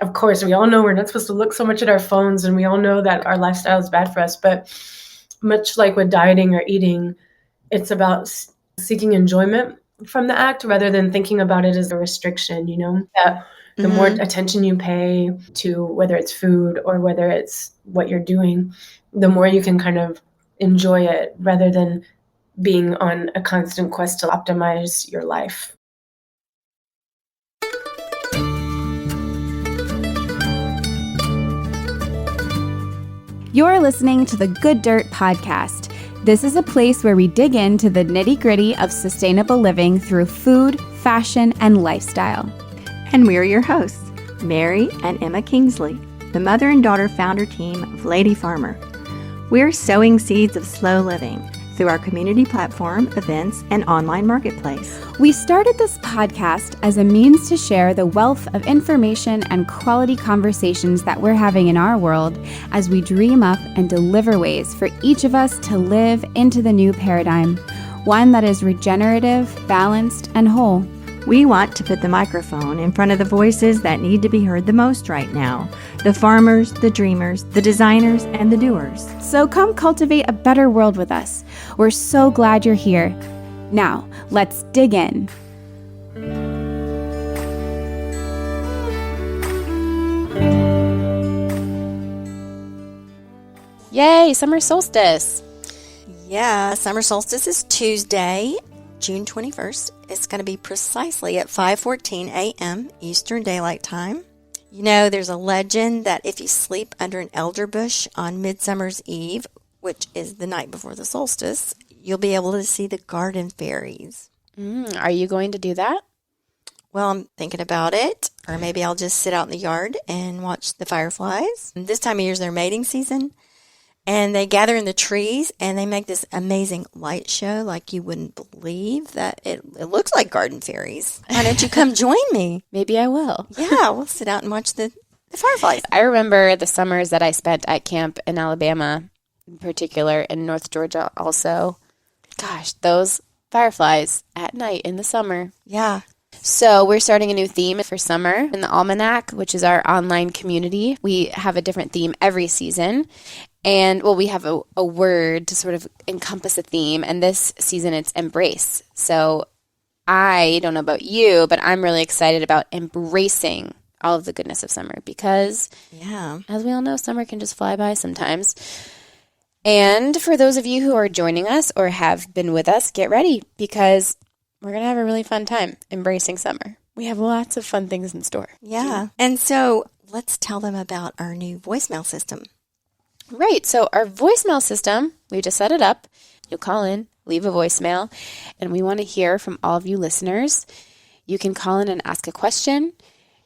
of course, we all know we're not supposed to look so much at our phones, and we all know that our lifestyle is bad for us. But much like with dieting or eating, it's about seeking enjoyment from the act rather than thinking about it as a restriction, that the more attention you pay to whether it's food or whether it's what you're doing, the more you can kind of enjoy it rather than being on a constant quest to optimize your life. You're listening to the Good Dirt Podcast. This is a place where we dig into the nitty-gritty of sustainable living through food, fashion, and lifestyle. And we're your hosts, Mary and Emma Kingsley, the mother and daughter founder team of Lady Farmer. We're sowing seeds of slow living through our community platform, events, and online marketplace. We started this podcast as a means to share the wealth of information and quality conversations that we're having in our world as we dream up and deliver ways for each of us to live into the new paradigm, one that is regenerative, balanced, and whole. We want to put the microphone in front of the voices that need to be heard the most right now. The farmers, the dreamers, the designers, and the doers. So come cultivate a better world with us. We're so glad you're here. Now, let's dig in. Yay, summer solstice. Yeah, summer solstice is Tuesday, June 21st. It's going to be precisely at 5:14 a.m. Eastern Daylight Time. You know, there's a legend that if you sleep under an elder bush on Midsummer's Eve, which is the night before the solstice, you'll be able to see the garden fairies. Are you going to do that? Well, I'm thinking about it. Or maybe I'll just sit out in the yard and watch the fireflies. And this time of year is their mating season. And they gather in the trees, and they make this amazing light show like you wouldn't believe that it looks like garden fairies. Why don't you come join me? Maybe I will. Yeah, we'll sit out and watch the fireflies. I remember the summers that I spent at camp in Alabama, in particular, in North Georgia also. Gosh, those fireflies at night in the summer. Yeah. So we're starting a new theme for summer in the Almanac, which is our online community. We have a different theme every season. And, well, we have a word to sort of encompass a theme, and this season it's embrace. So I don't know about you, but I'm really excited about embracing all of the goodness of summer because, as we all know, summer can just fly by sometimes. And for those of you who are joining us or have been with us, get ready because we're going to have a really fun time embracing summer. We have lots of fun things in store. Yeah. And so let's tell them about our new voicemail system. Right. So our voicemail system, we just set it up. You'll call in, leave a voicemail, and we want to hear from all of you listeners. You can call in and ask a question.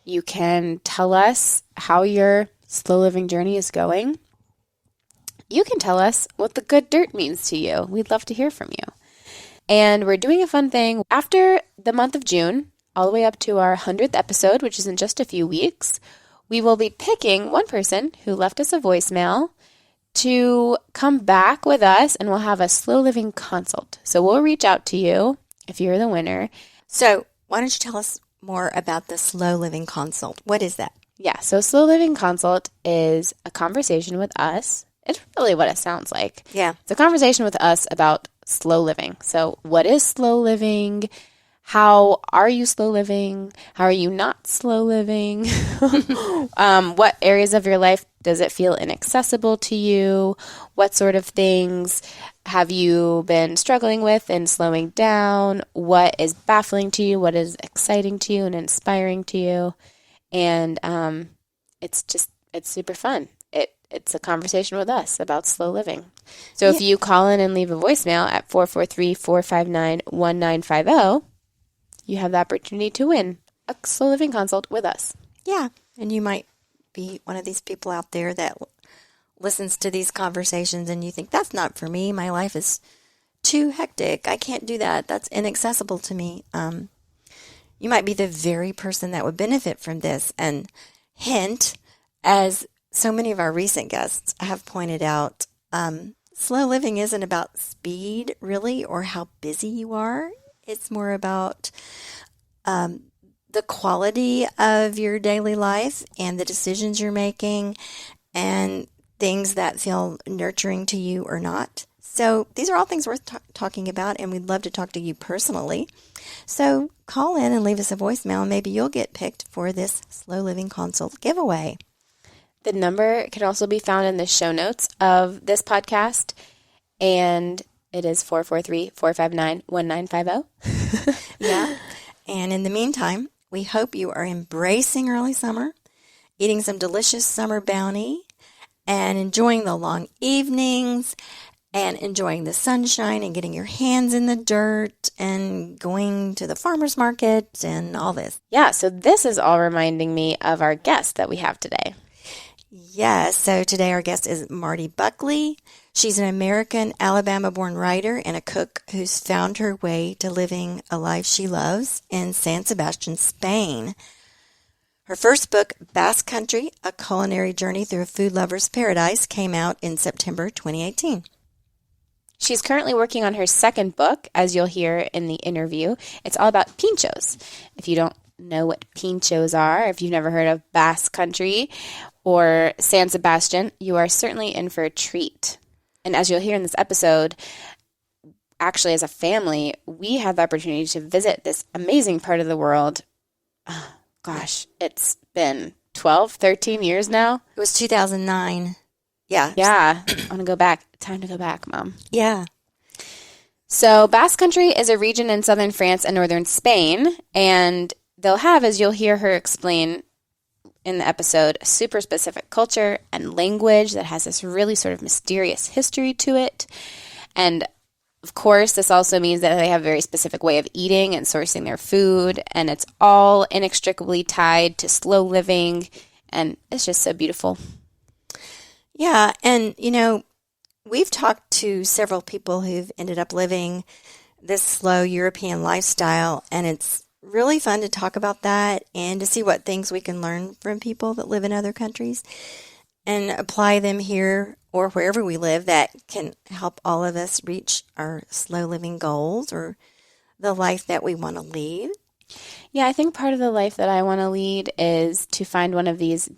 You can tell us how your slow living journey is going. You can tell us what the good dirt means to you. We'd love to hear from you. And we're doing a fun thing. After the month of June, all the way up to our 100th episode, which is in just a few weeks, we will be picking one person who left us a voicemail to come back with us, and we'll have a slow living consult. So we'll reach out to you if you're the winner. So why don't you tell us more about the slow living consult? What is that? Yeah, so slow living consult is a conversation with us. It's really what it sounds like. Yeah. It's a conversation with us about slow living. So what is slow living? How are you slow living? How are you not slow living? What areas of your life does it feel inaccessible to you? What sort of things have you been struggling with and slowing down? What is baffling to you? What is exciting to you and inspiring to you? And it's super fun. It's a conversation with us about slow living. So if you call in and leave a voicemail at 443-459-1950, you have the opportunity to win a slow living consult with us. Yeah, and you might be one of these people out there that listens to these conversations and you think, that's not for me. My life is too hectic. I can't do that. That's inaccessible to me. You might be the very person that would benefit from this. And hint, as so many of our recent guests have pointed out, slow living isn't about speed, really, or how busy you are. It's more about the the quality of your daily life and the decisions you're making and things that feel nurturing to you or not. So these are all things worth talking about, and we'd love to talk to you personally. So call in and leave us a voicemail, and maybe you'll get picked for this Slow Living Consult giveaway. The number can also be found in the show notes of this podcast, and it is 443-459-1950. Yeah. And in the meantime, we hope you are embracing early summer, eating some delicious summer bounty, and enjoying the long evenings, and enjoying the sunshine, and getting your hands in the dirt, and going to the farmer's market, and all this. Yeah, so this is all reminding me of our guest that we have today. Yes, so today our guest is Marti Buckley. She's an American, Alabama-born writer and a cook who's found her way to living a life she loves in San Sebastian, Spain. Her first book, Basque Country, A Culinary Journey Through a Food Lover's Paradise, came out in September 2018. She's currently working on her second book, as you'll hear in the interview. It's all about pinchos. If you don't know what pinchos are, if you've never heard of Basque Country or San Sebastian, you are certainly in for a treat. And as you'll hear in this episode, actually as a family, we had the opportunity to visit this amazing part of the world. Oh, gosh, it's been 12, 13 years now. It was 2009. Yeah. Yeah, I want to go back. Time to go back, Mom. Yeah. So Basque Country is a region in southern France and northern Spain, and they'll have, as you'll hear her explain in the episode, a super specific culture and language that has this really sort of mysterious history to it. And of course, this also means that they have a very specific way of eating and sourcing their food, and it's all inextricably tied to slow living, and it's just so beautiful. Yeah, and we've talked to several people who've ended up living this slow European lifestyle, and it's really fun to talk about that and to see what things we can learn from people that live in other countries and apply them here or wherever we live that can help all of us reach our slow living goals or the life that we want to lead. Yeah, I think part of the life that I want to lead is to find one of these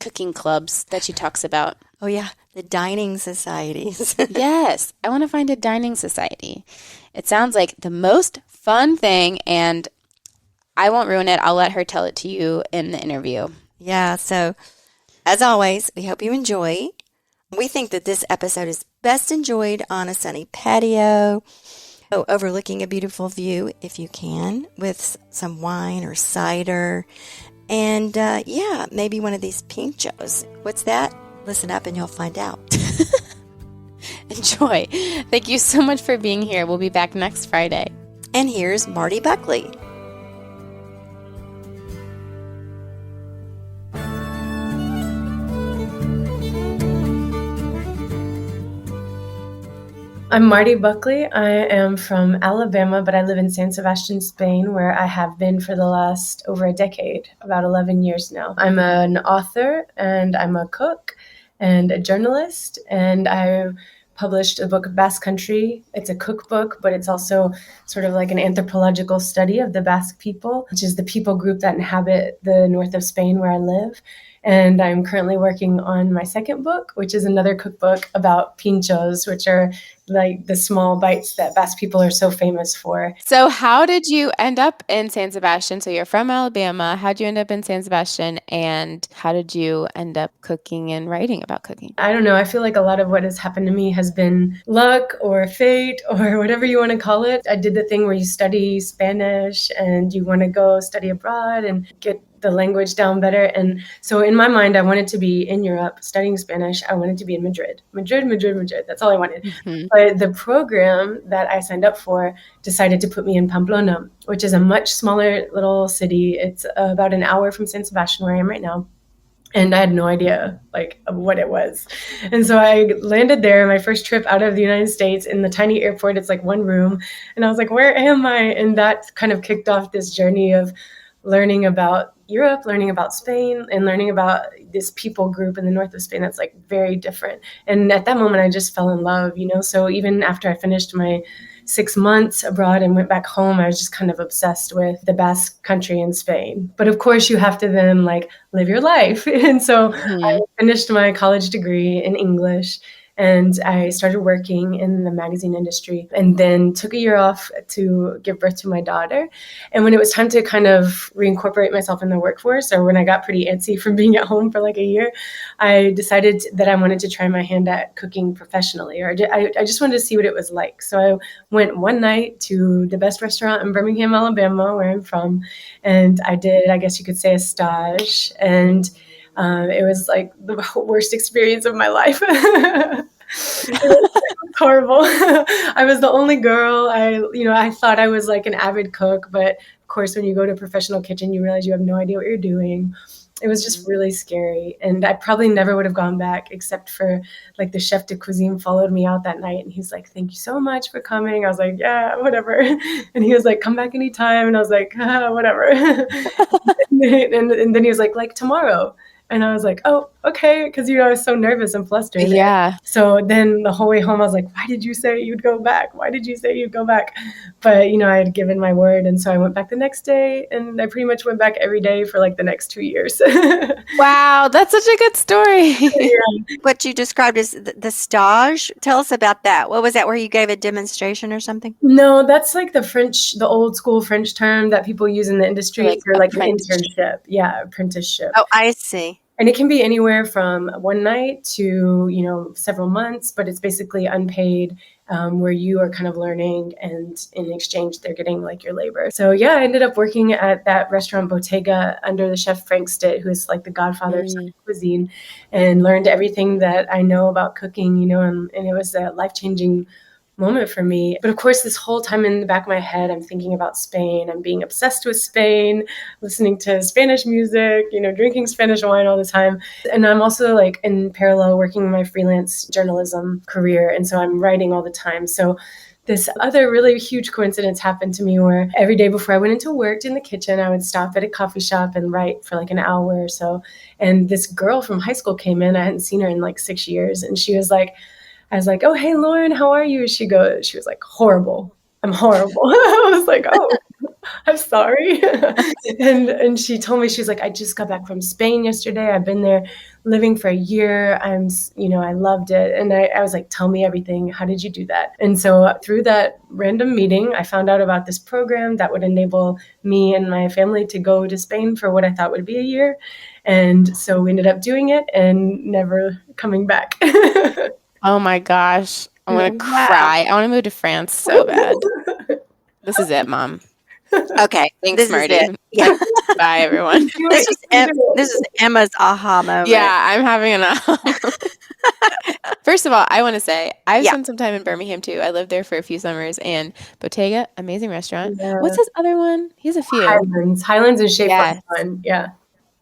cooking clubs that she talks about. Oh, yeah, the dining societies. Yes, I want to find a dining society. It sounds like the most fun thing, and I won't ruin it. I'll let her tell it to you in the interview. Yeah, so as always, we hope you enjoy. We think that this episode is best enjoyed on a sunny patio, overlooking a beautiful view if you can, with some wine or cider, and maybe one of these pinchos. What's that? Listen up and you'll find out. Enjoy. Thank you so much for being here. We'll be back next Friday. And here's Marti Buckley. I'm Marti Buckley. I am from Alabama, but I live in San Sebastian, Spain, where I have been for the last over a decade, about 11 years now. I'm an author, and I'm a cook and a journalist, and I published a book, Basque Country. It's a cookbook, but it's also sort of like an anthropological study of the Basque people, which is the people group that inhabit the north of Spain where I live. And I'm currently working on my second book, which is another cookbook about pinchos, which are like the small bites that Basque people are so famous for. So how did you end up in San Sebastian? So you're from Alabama. How did you end up in San Sebastian? And how did you end up cooking and writing about cooking? I don't know. I feel like a lot of what has happened to me has been luck or fate or whatever you want to call it. I did the thing where you study Spanish and you want to go study abroad and get the language down better. And so in my mind, I wanted to be in Europe studying Spanish. I wanted to be in Madrid. That's all I wanted. Mm-hmm. But the program that I signed up for decided to put me in Pamplona, which is a much smaller little city. It's about an hour from San Sebastian, where I am right now. And I had no idea what it was. And so I landed there, my first trip out of the United States, in the tiny airport. It's like one room. And I was like, where am I? And that kind of kicked off this journey of learning about Europe, learning about Spain, and learning about this people group in the north of Spain that's like very different. And at that moment, I just fell in love, So even after I finished my 6 months abroad and went back home, I was just kind of obsessed with the Basque country in Spain. But of course, you have to then like live your life. And so I finished my college degree in English, and I started working in the magazine industry, and then took a year off to give birth to my daughter. And when it was time to kind of reincorporate myself in the workforce, or when I got pretty antsy from being at home for like a year, I decided that I wanted to try my hand at cooking professionally, or I just wanted to see what it was like. So I went one night to the best restaurant in Birmingham, Alabama, where I'm from, and I did, I guess you could say, a stage. And it was like the worst experience of my life. It was horrible. I was the only girl. I thought I was like an avid cook, but of course, when you go to a professional kitchen, you realize you have no idea what you're doing. It was just really scary. And I probably never would have gone back, except for like the chef de cuisine followed me out that night, and he's like, "Thank you so much for coming." I was like, "Yeah, whatever." And he was like, "Come back anytime." And I was like, "Whatever." And then he was like tomorrow. And I was like, "Oh, okay." Because, I was so nervous and flustered. Yeah. So then the whole way home, I was like, "Why did you say you'd go back? Why did you say you'd go back?" But, I had given my word. And so I went back the next day, and I pretty much went back every day for like the next 2 years. Wow, that's such a good story. Yeah. What you described as the stage, tell us about that. What was that, where you gave a demonstration or something? No, that's like the old school French term that people use in the industry Like for like an apprenticeship. internship. Yeah, apprenticeship. Oh, I see. And it can be anywhere from one night to, several months, but it's basically unpaid, where you are kind of learning, and in exchange, they're getting like your labor. So yeah, I ended up working at that restaurant Bottega under the chef Frank Stitt, who is like the godfather of Southern cuisine, and learned everything that I know about cooking, and it was a life-changing moment for me. But of course, this whole time in the back of my head, I'm thinking about Spain. I'm being obsessed with Spain, listening to Spanish music, drinking Spanish wine all the time. And I'm also like in parallel working my freelance journalism career. And so I'm writing all the time. So this other really huge coincidence happened to me, where every day before I went into work in the kitchen, I would stop at a coffee shop and write for like an hour or so. And this girl from high school came in. I hadn't seen her in like 6 years. And I was like, "Oh, hey, Lauren, how are you?" She was like, "Horrible. I'm horrible." I was like, "Oh, I'm sorry." And she told me, she's like, "I just got back from Spain yesterday. I've been there living for a year. I loved it." And I was like, "Tell me everything. How did you do that?" And so through that random meeting, I found out about this program that would enable me and my family to go to Spain for what I thought would be a year. And so we ended up doing it and never coming back. Oh my gosh. I'm going to cry. I want to move to France so bad. This is it, Mom. Okay. Thanks, Marty. Yeah. Bye, everyone. This is Emma's aha moment. Yeah, I'm having an aha. First of all, I want to say I've spent some time in Birmingham too. I lived there for a few summers, and Bottega, amazing restaurant. Yeah. What's his other one? He has a few. Highlands and Chez Fun. Yeah.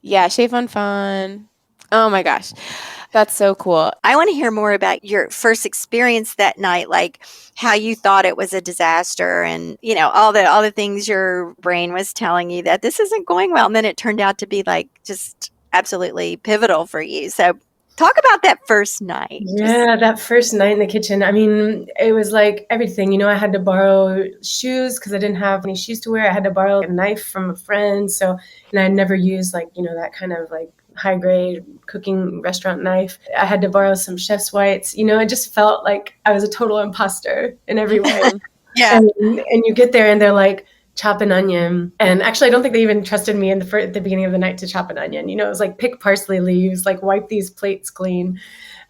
Yeah, Chez Fun. Oh my gosh. That's so cool. I want to hear more about your first experience that night, like how you thought it was a disaster, and all the things your brain was telling you that this isn't going well, and then it turned out to be like just absolutely pivotal for you. So talk about that first night. Yeah, that first night in the kitchen. I mean, it was like everything. I had to borrow shoes because I didn't have any shoes to wear. I had to borrow a knife from a friend. And I never used that kind of like high grade cooking restaurant knife. I had to borrow some chef's whites. It just felt like I was a total imposter in every way. Yeah. And you get there and they're like, "Chop an onion." And actually, I don't think they even trusted me at the beginning of the night to chop an onion. It was like, pick parsley leaves, like wipe these plates clean.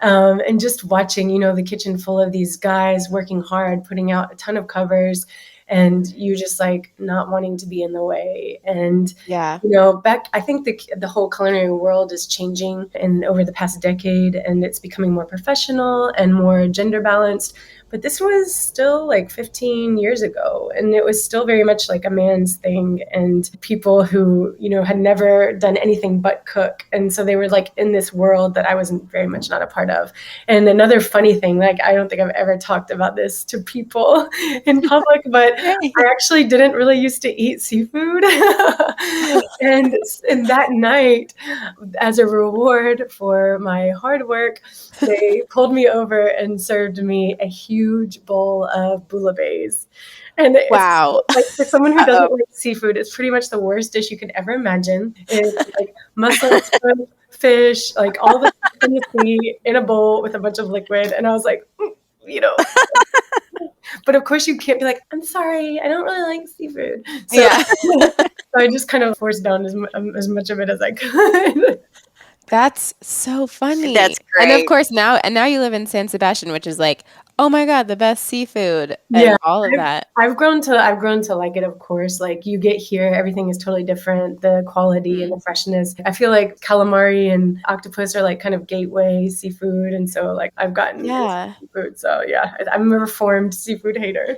And just watching, the kitchen full of these guys working hard, putting out a ton of covers, and you just like not wanting to be in the way. And, I think the whole culinary world is changing over the past decade, and it's becoming more professional and more gender balanced. But this was still like 15 years ago, and it was still very much like a man's thing, and people who, had never done anything but cook. And so they were like in this world that I was very much not a part of. And another funny thing, like I don't think I've ever talked about this to people in public, but I actually didn't really used to eat seafood. and that night, as a reward for my hard work, they pulled me over and served me a huge bowl of bouillabaisse. And it's Wow. like, for someone who Uh-oh. doesn't like seafood, it's pretty much the worst dish you could ever imagine. It's like mussel, shrimp, fish, like all the stuff in the sea in a bowl with a bunch of liquid. And I was like, you know, but of course you can't be like, I'm sorry, I don't really like seafood. So, Yeah. so I just kind of forced down as much of it as I could. That's so funny. That's And of great. course now you live in San Sebastian, which is like, oh my God, the best seafood Yeah, and all of that. I've grown to like it, of course. Like you get here, everything is totally different. The quality and the freshness. I feel like calamari and octopus are like kind of gateway seafood. And so like I've gotten Yeah. seafood. So yeah, I'm a reformed seafood hater.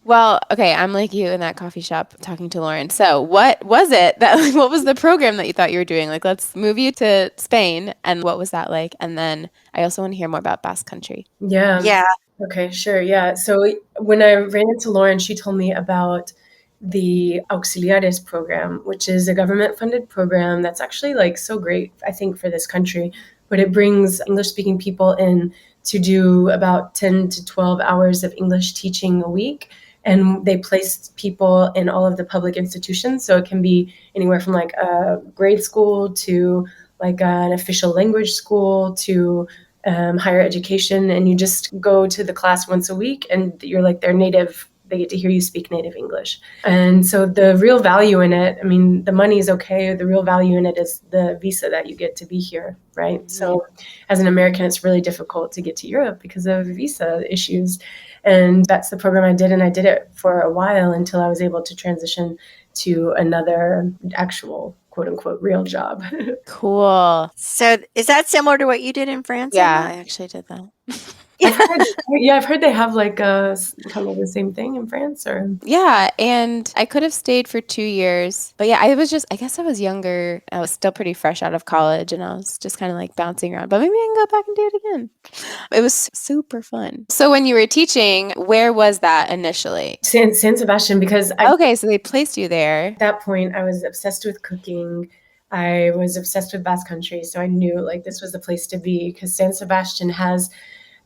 Well, okay, I'm like you in that coffee shop talking to Lauren. So what was it that what was the program that you thought you were doing? Like, let's move you to Spain, and what was that like? And then I also want to hear more about Basque Country. Yeah. Yeah. Okay, sure. Yeah. So when I ran into Lauren, she told me about the Auxiliares program, which is a government funded program that's actually like so great, I think, for this country. But it brings English speaking people in to do about 10 to 12 hours of English teaching a week. And they place people in all of the public institutions. So it can be anywhere from like a grade school to like an official language school to higher education, and you just go to the class once a week and you're like their native, they get to hear you speak native English. And so the real value in it, I mean, the money is okay. The real value in it is the visa that you get to be here, right? Mm-hmm. So as an American, it's really difficult to get to Europe because of visa issues. And that's the program I did. And I did it for a while until I was able to transition to another actual quote unquote real job. Cool. So is that similar to what you did in France? Yeah, Emma? I actually did that. I've heard they have like kind of the same thing in France, or Yeah, and I could have stayed for 2 years. But yeah, I guess I was younger. I was still pretty fresh out of college and I was just kind of like bouncing around. But maybe I can go back and do it again. It was super fun. So when you were teaching, where was that initially? San Sebastian, because Okay, so they placed you there. At that point, I was obsessed with cooking. I was obsessed with Basque Country, so I knew like this was the place to be because San Sebastian has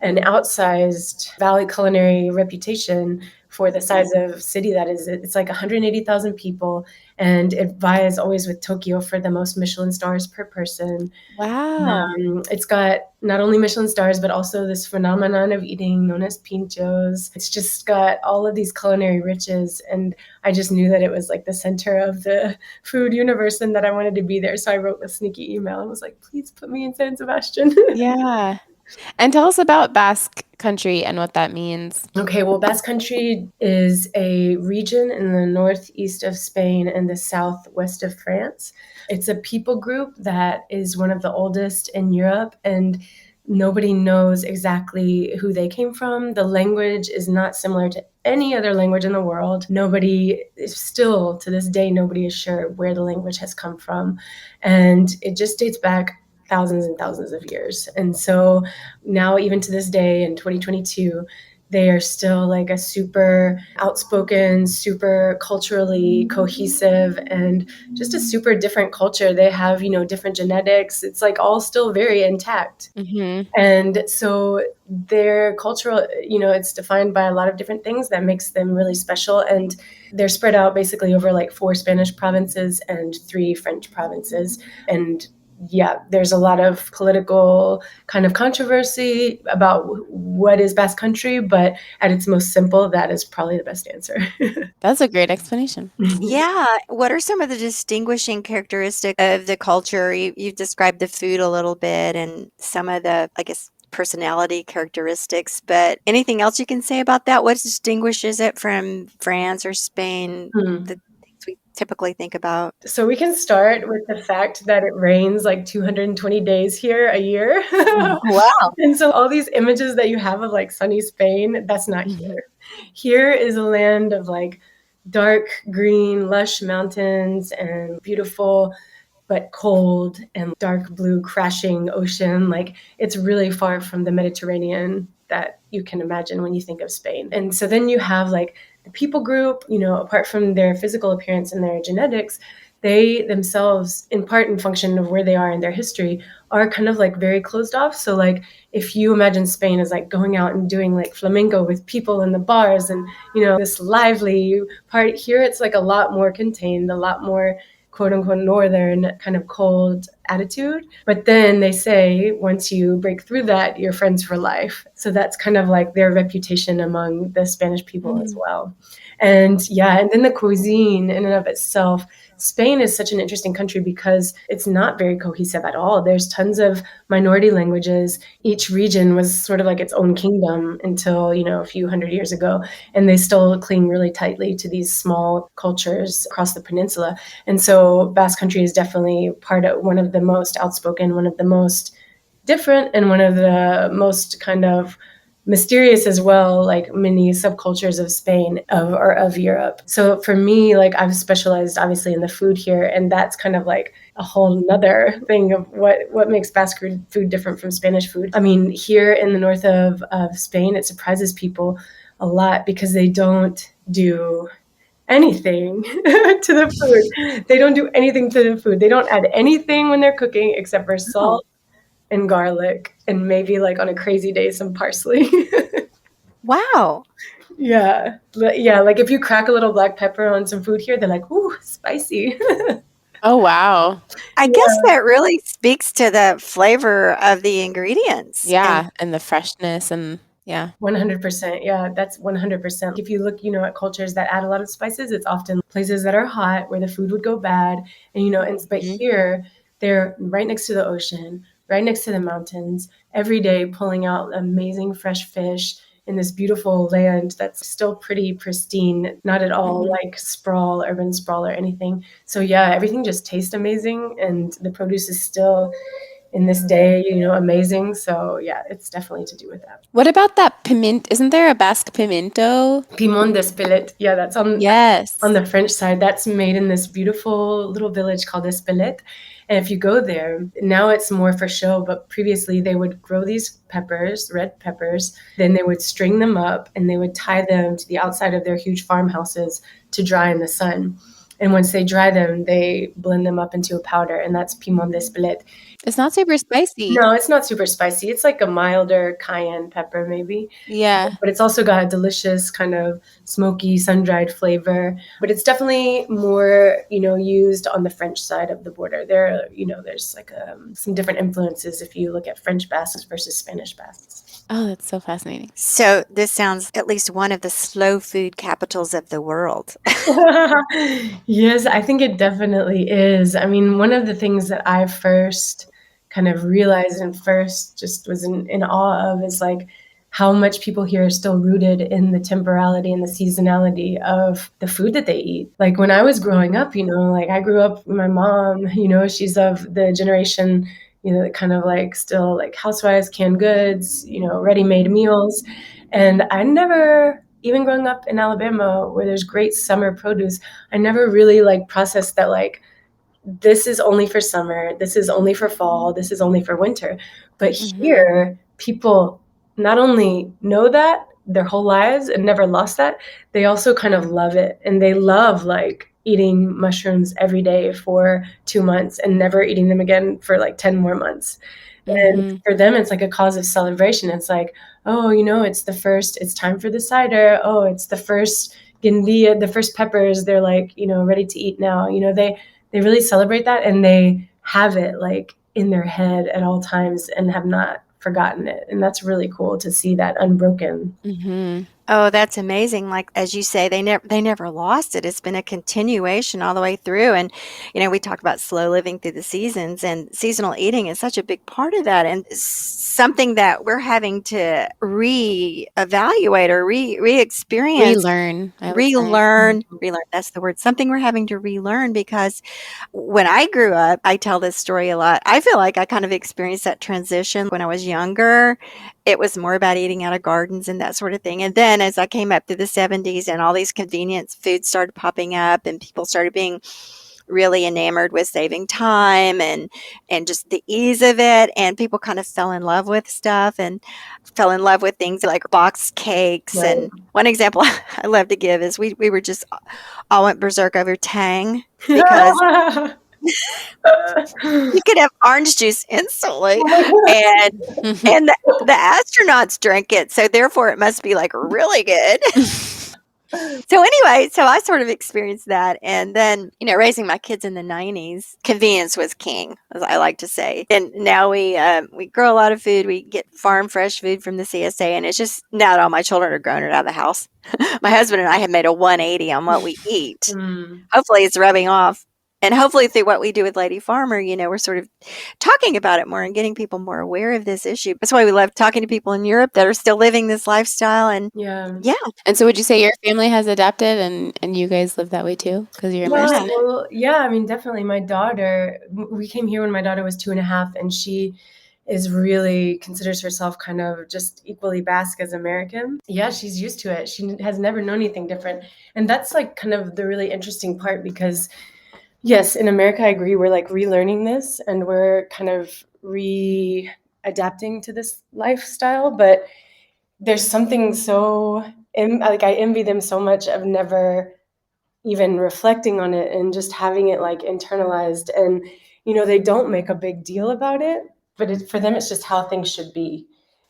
an outsized valley culinary reputation for the size of city that is. It's like 180,000 people, and it vies always with Tokyo for the most Michelin stars per person. Wow. It's got not only Michelin stars, but also this phenomenon of eating known as pinchos. It's just got all of these culinary riches. And I just knew that it was like the center of the food universe and that I wanted to be there. So I wrote a sneaky email and was like, please put me in San Sebastian. Yeah. And tell us about Basque Country and what that means. Okay, well, Basque Country is a region in the northeast of Spain and the southwest of France. It's a people group that is one of the oldest in Europe, and nobody knows exactly who they came from. The language is not similar to any other language in the world. Still to this day, nobody is sure where the language has come from. And it just dates back thousands and thousands of years. And so now, even to this day in 2022, they are still like a super outspoken, super culturally cohesive, and just a super different culture. They have, different genetics. It's like all still very intact. Mm-hmm. And so their cultural, it's defined by a lot of different things that makes them really special. And they're spread out basically over like 4 Spanish provinces and 3 French provinces. And yeah, there's a lot of political kind of controversy about what is Basque Country, but at its most simple, that is probably the best answer. That's a great explanation. Yeah. What are some of the distinguishing characteristics of the culture? You've described the food a little bit and some of the, I guess, personality characteristics, but anything else you can say about that? What distinguishes it from France or Spain? The we typically think about? So we can start with the fact that it rains like 220 days here a year. Wow. And so all these images that you have of like sunny Spain, that's not here. Here is a land of like dark green, lush mountains and beautiful but cold and dark blue crashing ocean. Like it's really far from the Mediterranean that you can imagine when you think of Spain. And so then you have like the people group, apart from their physical appearance and their genetics, they themselves, in part and function of where they are in their history, are kind of like very closed off. So like if you imagine Spain as like going out and doing like flamenco with people in the bars and, this lively part, here it's like a lot more contained, a lot more quote unquote northern kind of cold attitude. But then they say once you break through that, you're friends for life. So that's kind of like their reputation among the Spanish people as well. And and then the cuisine in and of itself, Spain is such an interesting country because it's not very cohesive at all. There's tons of minority languages. Each region was sort of like its own kingdom until, a few hundred years ago. And they still cling really tightly to these small cultures across the peninsula. And so Basque Country is definitely one of the most outspoken, one of the most different, and one of the most kind of mysterious as well, like many subcultures of Spain or of Europe. So for me, like I've specialized obviously in the food here, and that's kind of like a whole nother thing of what makes Basque food different from Spanish food. I mean, here in the north of Spain, it surprises people a lot because they don't do anything to the food. They don't do anything to the food. They don't add anything when they're cooking except for salt and garlic, and maybe like on a crazy day, some parsley. Wow. Yeah. Like if you crack a little black pepper on some food here, they're like, ooh, spicy. Oh, wow. I guess that really speaks to the flavor of the ingredients. Yeah. And the freshness and 100%. Yeah, that's 100%. If you look, at cultures that add a lot of spices, it's often places that are hot where the food would go bad. And, but here they're right next to the ocean, right next to the mountains, every day pulling out amazing fresh fish in this beautiful land that's still pretty pristine, not at all like urban sprawl or anything. So everything just tastes amazing, and the produce is still in this day, amazing. So it's definitely to do with that. What about that piment? Isn't there a Basque pimento? Pimon d'Espelette. Yeah, that's on the French side. That's made in this beautiful little village called Espelette. And if you go there, now it's more for show, but previously they would grow these peppers, red peppers, then they would string them up and they would tie them to the outside of their huge farmhouses to dry in the sun. And once they dry them, they blend them up into a powder, and that's piment d'Espelette. It's not super spicy. No, it's not super spicy. It's like a milder cayenne pepper, maybe. Yeah. But it's also got a delicious kind of smoky, sun-dried flavor. But it's definitely more, used on the French side of the border. There, there's like some different influences if you look at French Basques versus Spanish Basques. Oh, that's so fascinating. So this sounds at least one of the slow food capitals of the world. Yes, I think it definitely is. I mean, one of the things that I first kind of realized and first just was in awe of is like how much people here are still rooted in the temporality and the seasonality of the food that they eat. Like when I was growing up, like I grew up with my mom, she's of the generation, kind of like still like housewives, canned goods, ready-made meals. And I never, even growing up in Alabama where there's great summer produce, I never really like processed that like, this is only for summer, this is only for fall, this is only for winter. But here, people not only know that their whole lives and never lost that, they also kind of love it. And they love like eating mushrooms every day for 2 months and never eating them again for like 10 more months. And for them, it's like a cause of celebration. It's like, oh, it's time for the cider. Oh, it's the first guindilla, the first peppers. They're like, ready to eat now. They really celebrate that, and they have it like in their head at all times and have not forgotten it. And that's really cool to see that unbroken. Oh, that's amazing. Like, as you say, they never lost it. It's been a continuation all the way through. And, we talk about slow living through the seasons, and seasonal eating is such a big part of that. And something that we're having to reevaluate or re-experience. Relearn. That's the word. Something we're having to relearn, because when I grew up, I tell this story a lot. I feel like I kind of experienced that transition when I was younger. It was more about eating out of gardens and that sort of thing. And then as I came up through the 70s and all these convenience foods started popping up and people started being really enamored with saving time and just the ease of it. And people kind of fell in love with stuff and fell in love with things like box cakes. Right. And one example I love to give is we were just all went berserk over Tang because you could have orange juice instantly, and the astronauts drink it, so therefore it must be like really good. So anyway, so I sort of experienced that, and then raising my kids in the 90s, convenience was king, as I like to say. And now we grow a lot of food. We get farm fresh food from the CSA, and it's just now that all my children are grown and out of the house, my husband and I have made a 180 on what we eat. Hopefully, it's rubbing off. And hopefully through what we do with Lady Farmer, we're sort of talking about it more and getting people more aware of this issue. That's why we love talking to people in Europe that are still living this lifestyle. And yeah. And so would you say your family has adapted and you guys live that way too? Because you're immersed in it? Well, yeah, I mean, definitely. My daughter, we came here when my daughter was 2.5, and she is really considers herself kind of just equally Basque as American. Yeah, she's used to it. She has never known anything different. And that's like kind of the really interesting part because yes, in America, I agree. We're like relearning this and we're kind of adapting to this lifestyle. But there's something so, like, I envy them so much of never even reflecting on it and just having it like internalized. And, they don't make a big deal about it, but for them, it's just how things should be.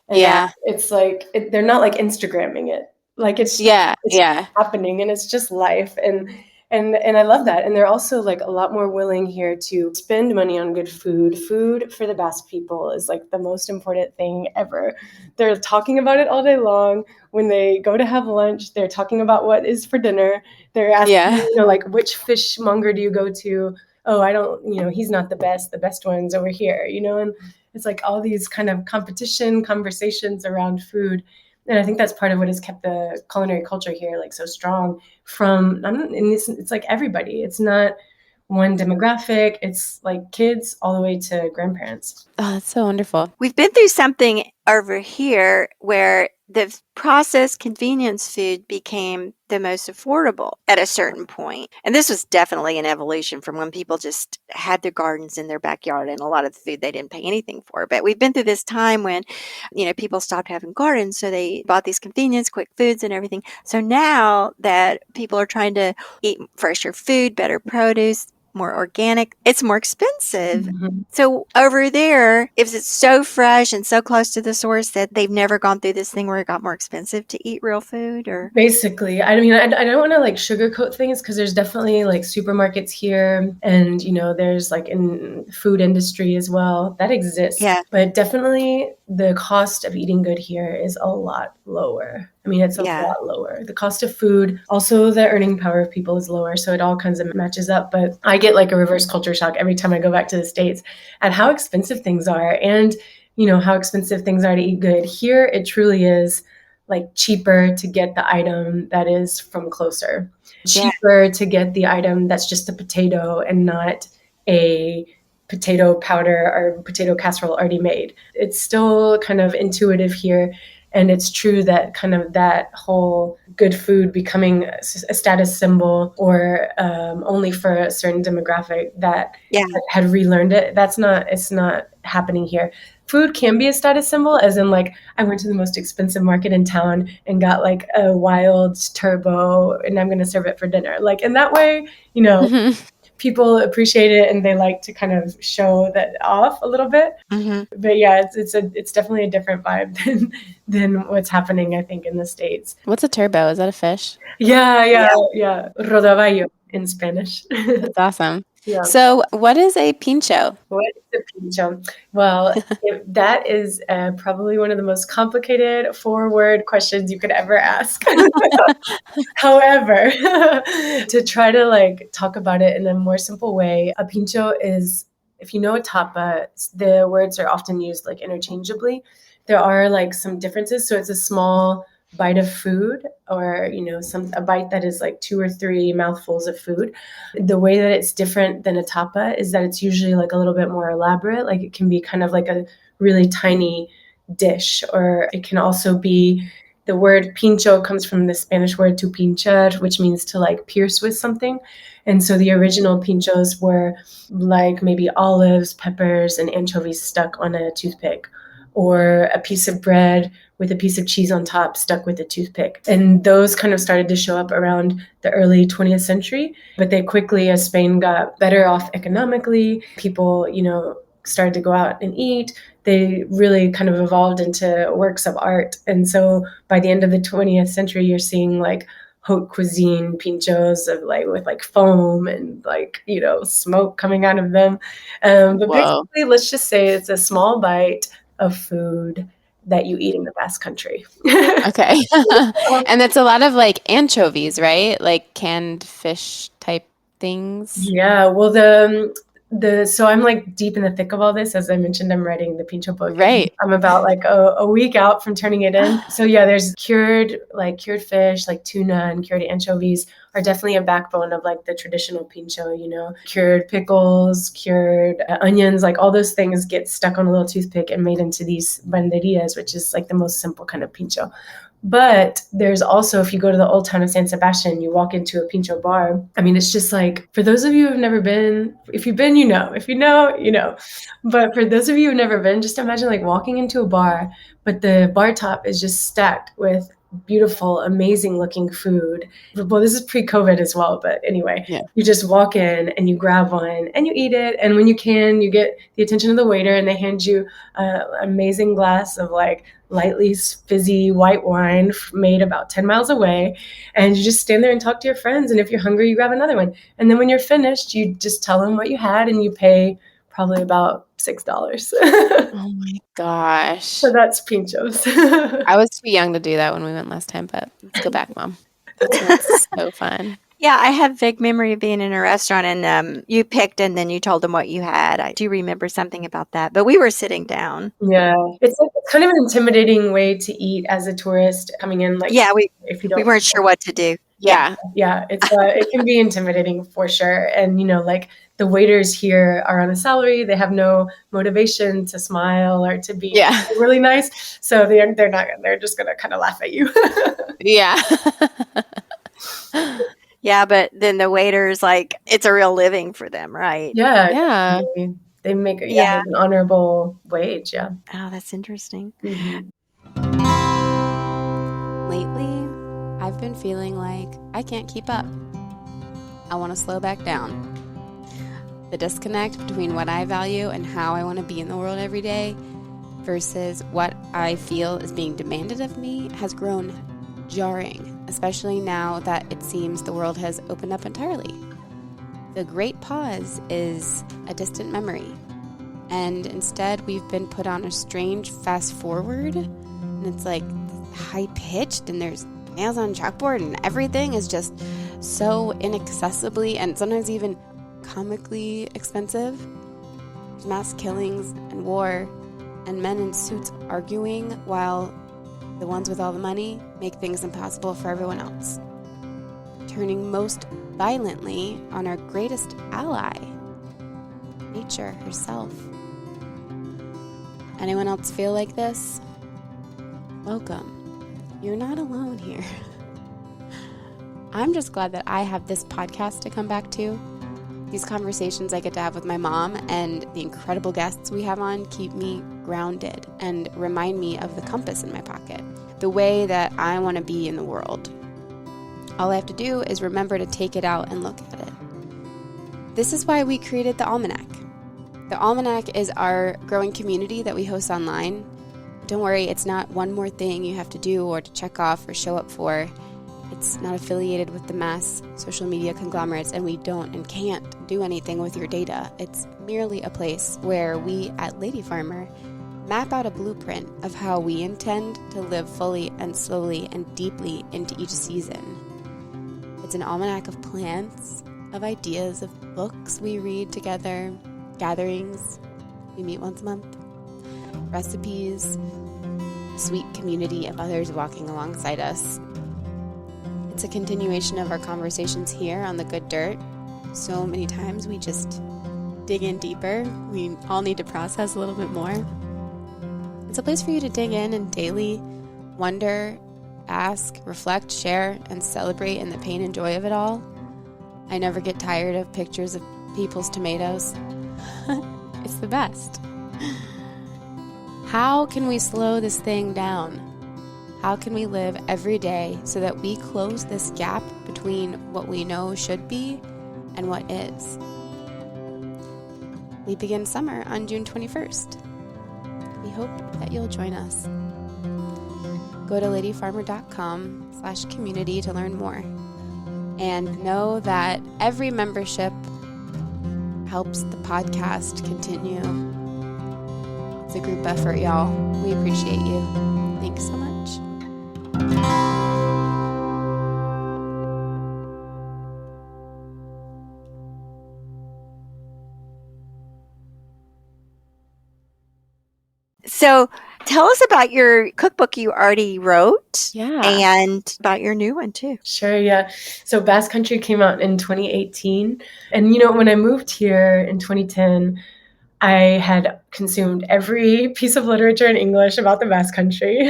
And it's like, they're not like Instagramming it. Like it's happening and it's just life. And I love that. And they're also like a lot more willing here to spend money on good food. Food for the Basque people is like the most important thing ever. They're talking about it all day long. When they go to have lunch, they're talking about what is for dinner. They're asking, like, which fishmonger do you go to? Oh, I don't, he's not the best one's over here, and it's like all these kind of conversations around food. And I think that's part of what has kept the culinary culture here like so strong it's like everybody. It's not one demographic. It's like kids all the way to grandparents. Oh, that's so wonderful. We've been through something over here where the processed convenience food became the most affordable at a certain point. And this was definitely an evolution from when people just had their gardens in their backyard and a lot of the food they didn't pay anything for. But we've been through this time when, people stopped having gardens. So they bought these convenience, quick foods and everything. So now that people are trying to eat fresher food, better produce, more organic, it's more expensive. Mm-hmm. So over there, if it's so fresh and so close to the source that they've never gone through this thing where it got more expensive to eat real food, or basically, I mean, I don't want to like sugarcoat things because there's definitely like supermarkets here, and there's like in food industry as well that exists. Yeah. But definitely the cost of eating good here is a lot lower. I mean, it's a lot lower. The cost of food, also the earning power of people is lower. So it all kinds of matches up. But I get like a reverse culture shock every time I go back to the States at how expensive things are and, how expensive things are to eat good. Here, it truly is like cheaper to get the item that is from closer, cheaper to get the item that's just a potato and not a potato powder or potato casserole already made. It's still kind of intuitive here. And it's true that kind of that whole good food becoming a status symbol or only for a certain demographic that had relearned it. It's not happening here. Food can be a status symbol, as in like I went to the most expensive market in town and got like a wild turbo and I'm going to serve it for dinner. Like in that way, people appreciate it and they like to kind of show that off a little bit. Mm-hmm. But yeah, it's definitely a different vibe than what's happening, I think, in the States. What's a turbo? Is that a fish? Yeah. Rodaballo in Spanish. That's awesome. Yeah. So what is a pincho? What is a pincho? Well, that is probably one of the most complicated 4-word questions you could ever ask. However, to try to like talk about it in a more simple way, a pincho is, if you know a tapa, the words are often used like interchangeably. There are like some differences. So it's a small bite of food or, a bite that is like 2 or 3 mouthfuls of food. The way that it's different than a tapa is that it's usually like a little bit more elaborate. Like it can be kind of like a really tiny dish, or it can also be The word pincho comes from the Spanish word to pinchar, which means to like pierce with something. And so the original pinchos were like maybe olives, peppers, and anchovies stuck on a toothpick, or a piece of bread with a piece of cheese on top stuck with a toothpick. And those kind of started to show up around the early 20th century. But they quickly, as Spain got better off economically, people, started to go out and eat, they really kind of evolved into works of art. And so by the end of the 20th century, you're seeing like haute cuisine pinchos of like with like foam and like, smoke coming out of them. But Whoa. basically, let's just say it's a small bite of food that you eat in the Basque Country. Okay. And it's a lot of like anchovies, right? Like canned fish type things. Yeah, well, so I'm like deep in the thick of all this. As I mentioned, I'm writing the Pincho book. Right. I'm about like a week out from turning it in. So yeah, there's cured fish, like tuna and cured anchovies are definitely a backbone of like the traditional Pincho, cured pickles, cured onions, like all those things get stuck on a little toothpick and made into these banderillas, which is like the most simple kind of Pincho. But there's also, if you go to the old town of San Sebastian, you walk into a Pincho bar. I mean, it's just like, for those of you who've never been, if you've been, you know. If you know, you know. But for those of you who've never been, just imagine like walking into a bar, but the bar top is just stacked with beautiful, amazing looking food. Well, this is pre-COVID as well, but anyway, Yeah. You just walk in and you grab one and you eat it. And when you can, you get the attention of the waiter and they hand you an amazing glass of like lightly fizzy white wine made about 10 miles away. And you just stand there and talk to your friends. And if you're hungry, you grab another one. And then when you're finished, you just tell them what you had and you pay probably about $6. Oh my gosh. So that's Pinchos. I was too young to do that when we went last time, but let's go back, Mom. That sounds so fun. Yeah, I have vague memory of being in a restaurant and you picked and then you told them what you had. I do remember something about that, but we were sitting down. Yeah, it's kind of an intimidating way to eat as a tourist coming in. Like, if you don't, we weren't sure what to do. Yeah. It can be intimidating for sure. And like the waiters here are on a salary; they have no motivation to smile or to be really nice. So they're not. They're just gonna kind of laugh at you. Yeah. Yeah, but then the waiters, like, it's a real living for them, right? Yeah. They make an honorable wage. Yeah. Oh, that's interesting. Mm-hmm. Lately, I've been feeling like I can't keep up. I want to slow back down. The disconnect between what I value and how I want to be in the world every day versus what I feel is being demanded of me has grown jarring, especially now that it seems the world has opened up entirely. The great pause is a distant memory, and instead we've been put on a strange fast forward, and it's like high-pitched, and there's nails on chalkboard, and everything is just so inaccessibly and sometimes even comically expensive. There's mass killings and war, and men in suits arguing while the ones with all the money make things impossible for everyone else, turning most violently on our greatest ally, nature herself. Anyone else feel like this? Welcome. You're not alone here. I'm just glad that I have this podcast to come back to. These conversations I get to have with my mom and the incredible guests we have on keep me grounded and remind me of the compass in my pocket, the way that I want to be in the world. All I have to do is remember to take it out and look at it. This is why we created the Almanac. The Almanac is our growing community that we host online. Don't worry, it's not one more thing you have to do or to check off or show up for. It's not affiliated with the mass social media conglomerates, and we don't and can't do anything with your data. It's merely a place where we at Lady Farmer map out a blueprint of how we intend to live fully and slowly and deeply into each season. It's an almanac of plans, of ideas, of books we read together, gatherings, we meet once a month, recipes, a sweet community of others walking alongside us. It's a continuation of our conversations here on the good dirt. So many times we just dig in deeper. We all need to process a little bit more. It's a place for you to dig in and daily wonder ask, reflect, share, and celebrate in the pain and joy of it all. I never get tired of pictures of people's tomatoes. It's the best. How can we slow this thing down? How can we live every day so that we close this gap between what we know should be and what is? We begin summer on June 21st. We hope that you'll join us. Go to ladyfarmer.com/community to learn more. And know that every membership helps the podcast continue. It's a group effort, y'all. We appreciate you. Thanks so much. So tell us about your cookbook you already wrote. Yeah. And about your new one too. Sure, yeah. So Basque Country came out in 2018. And, when I moved here in 2010, I had consumed every piece of literature in English about the Basque Country.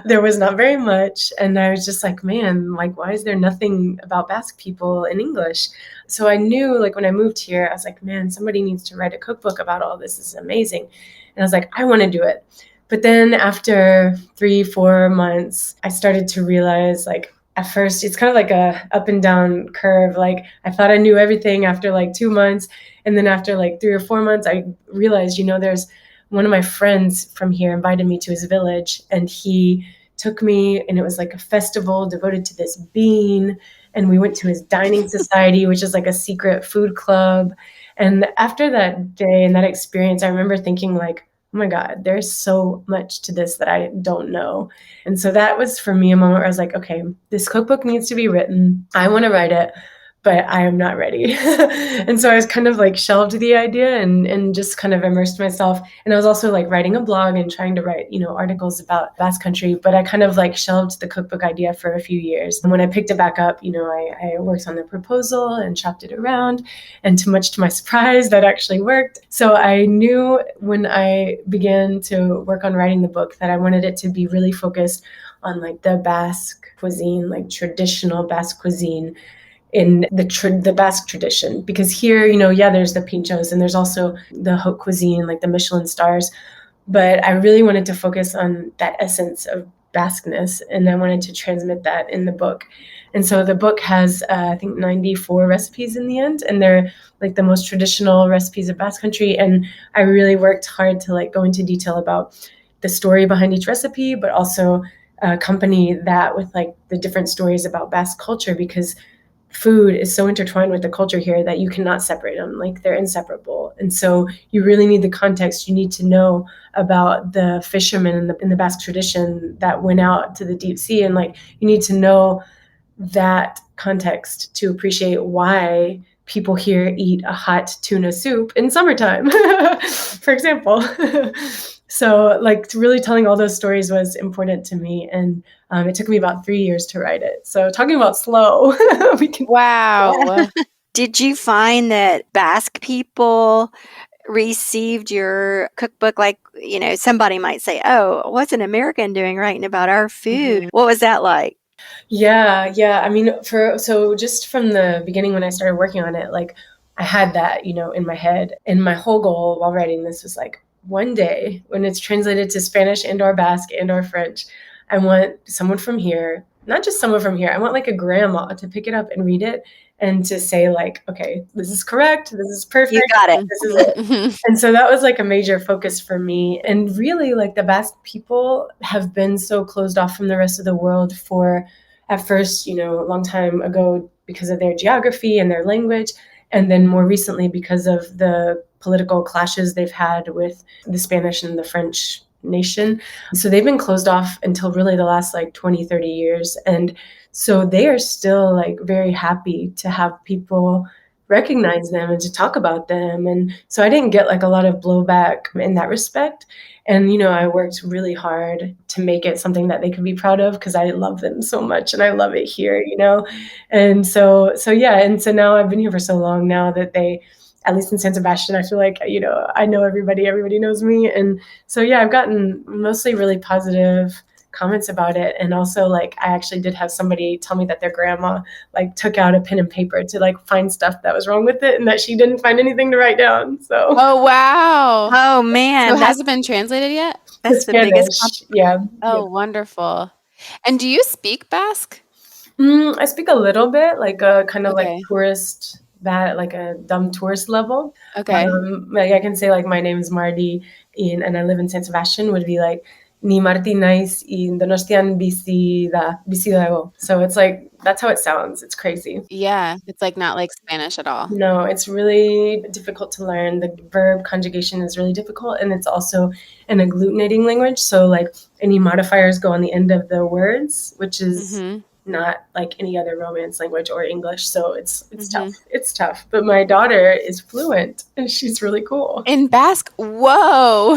There was not very much. And I was just like, man, why is there nothing about Basque people in English? So I knew, when I moved here, I was like, man, somebody needs to write a cookbook about all this. This is amazing. And I was like, I want to do it. But then after 3-4 months, I started to realize, at first, it's kind of like a up and down curve. I thought I knew everything after 2 months. And then after 3 or 4 months, I realized, there's one of my friends from here invited me to his village, and he took me, and it was a festival devoted to this bean. And we went to his dining society, which is a secret food club. And after that day and that experience, I remember thinking oh my God, there's so much to this that I don't know. And so that was for me a moment where I was like, okay, this cookbook needs to be written. I want to write it, but I am not ready. And so I was kind of shelved the idea and just kind of immersed myself. And I was also writing a blog and trying to write, articles about Basque Country, but I kind of shelved the cookbook idea for a few years. And when I picked it back up, I worked on the proposal and shopped it around. And much to my surprise, that actually worked. So I knew when I began to work on writing the book that I wanted it to be really focused on the Basque cuisine, traditional Basque cuisine, in the Basque tradition. Because here, there's the pinchos and there's also the haute cuisine, the Michelin stars. But I really wanted to focus on that essence of Basqueness, and I wanted to transmit that in the book. And so the book has, I think, 94 recipes in the end, and they're the most traditional recipes of Basque Country. And I really worked hard to go into detail about the story behind each recipe, but also accompany that with the different stories about Basque culture, because food is so intertwined with the culture here that you cannot separate them. They're inseparable. And so you really need the context. You need to know about the fishermen in the Basque tradition that went out to the deep sea. And you need to know that context to appreciate why people here eat a hot tuna soup in summertime, for example. So really telling all those stories was important to me. And it took me about 3 years to write it. So talking about slow. Wow. Did you find that Basque people received your cookbook somebody might say, oh, what's an American doing writing about our food? Mm-hmm. What was that like? Yeah. I mean, so just from the beginning when I started working on it, I had that, in my head. And my whole goal while writing this was one day when it's translated to Spanish and or Basque and or French, I want someone from here, not just someone from here, I want a grandma to pick it up and read it and to say okay, this is correct. This is perfect. You got it. This is it. And so that was a major focus for me. And really the Basque people have been so closed off from the rest of the world for, at first, a long time ago because of their geography and their language. And then more recently because of the political clashes they've had with the Spanish and the French nation. So they've been closed off until really the last 20, 30 years. And so they are still very happy to have people recognize them and to talk about them. And so I didn't get a lot of blowback in that respect. And, I worked really hard to make it something that they could be proud of because I love them so much and I love it here, And so yeah. And so now I've been here for so long now that they, at least in San Sebastian, I feel I know everybody knows me. And so, yeah, I've gotten mostly really positive comments about it. And also like I actually did have somebody tell me that their grandma like took out a pen and paper to like find stuff that was wrong with it and that she didn't find anything to write down. So Oh, wow. Oh So man, has it been translated yet? that's the the biggest Spanish, yeah. Oh, wonderful. And do you speak Basque? I speak a little bit, like a kind of like Okay. tourist, that like a dumb tourist level. Okay. Like I can say like my name's Marti and I live in San Sebastian would be like Ni Marti naiz in Donostian bizi dago. So it's like that's how it sounds. It's crazy. Yeah. It's like not like Spanish at all. No, it's really difficult to learn. The verb conjugation is really difficult, and it's also an agglutinating language. So like any modifiers go on the end of the words, which is not like any other Romance language or English. So it's tough. It's tough. But my daughter is fluent and she's really cool. In Basque? Whoa.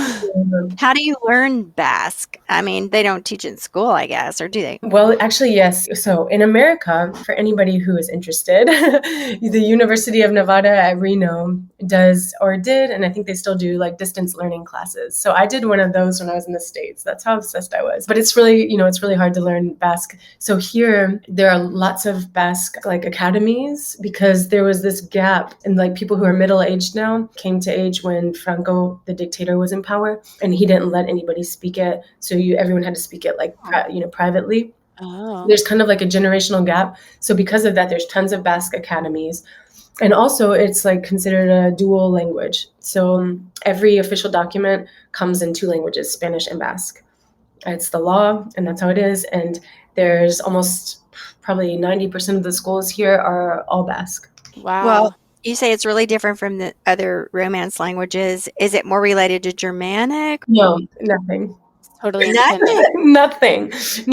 How do you learn Basque? I mean, they don't teach it in school, I guess, or do they? Well, actually, yes. So in America, for anybody who is interested, the University of Nevada at Reno does or did, and I think they still do, like distance learning classes. So I did one of those when I was in the States. That's how obsessed I was. But it's really, it's really hard to learn Basque. So here, there are lots of Basque like academies because there was this gap and like people who are middle-aged now came to age when Franco, the dictator, was in power and he didn't let anybody speak it. So everyone had to speak it like, privately. Oh. There's kind of like a generational gap. So because of that, there's tons of Basque academies. And also it's like considered a dual language. So every official document comes in two languages, Spanish and Basque. It's the law and that's how it is. And there's almost probably 90% of the schools here are all Basque. Wow. Well, you say it's really different from the other Romance languages. Is it more related to Germanic? No, nothing. Totally independent. Nothing. It's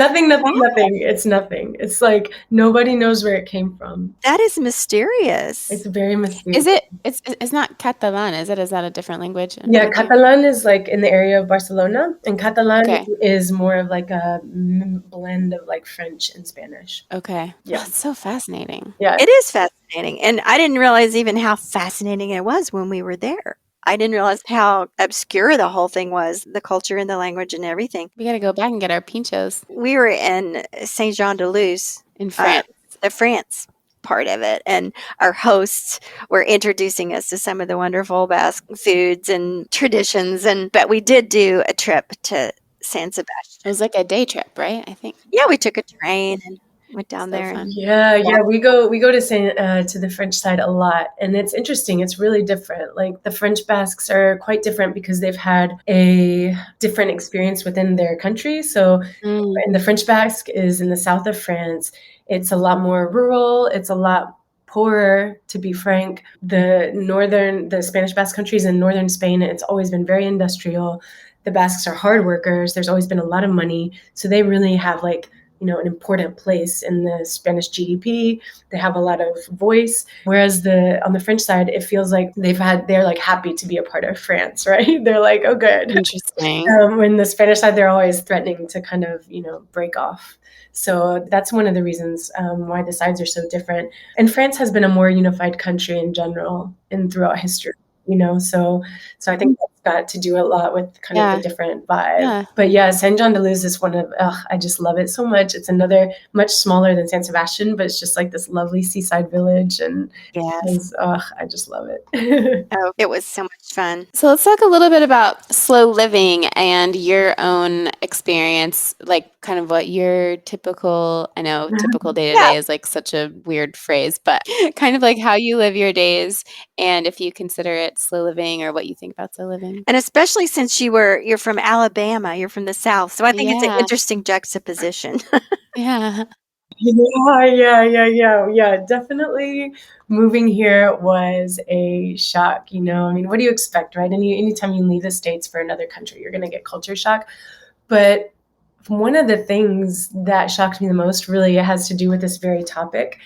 nothing. It's like nobody knows where it came from. That is mysterious. It's very mysterious. Is it? It's not Catalan, is it? Is that a different language? Yeah, Catalan is like in the area of Barcelona, and Catalan is more of like a blend of like French and Spanish. Okay. Yeah. That's so fascinating. Yeah. It is fascinating. And I didn't realize even how fascinating it was when we were there. I didn't realize how obscure the whole thing was, the culture and the language and everything. We got to go back and get our pinchos. We were in Saint-Jean-de-Luz, in France. The France part of it. And our hosts were introducing us to some of the wonderful Basque foods and traditions. But we did do a trip to San Sebastian. It was like a day trip, right? I think. Yeah, we took a train and went down So there. fun. Yeah, we go to the French side a lot, and it's interesting. It's really different. Like the French Basques are quite different because they've had a different experience within their country. So, and the French Basque is in the south of France. It's a lot more rural. It's a lot poorer, to be frank. The Spanish Basque countries in northern Spain, it's always been very industrial. The Basques are hard workers. There's always been a lot of money, so they really have like an important place in the Spanish GDP. They have a lot of voice. Whereas on the French side, it feels like they're like happy to be a part of France, right? They're like, oh, good. Interesting. When the Spanish side, they're always threatening to kind of, break off. So that's one of the reasons why the sides are so different. And France has been a more unified country in general and throughout history. So I think that's got to do a lot with kind of the different vibe. Yeah. But yeah, Saint-Jean-de-Luz is one of, I just love it so much. It's another much smaller than San Sebastian, but it's just like this lovely seaside village. And I just love it. Oh, it was so much fun. So let's talk a little bit about slow living and your own experience, like kind of what your typical day-to-day is like such a weird phrase, but kind of like how you live your days and if you consider it slow living or what you think about slow living. And especially since you're from Alabama, you're from the South. So I think it's an interesting juxtaposition. Yeah. Yeah. Definitely moving here was a shock, I mean, what do you expect, right? Anytime you leave the States for another country, you're going to get culture shock. But one of the things that shocked me the most really has to do with this very topic.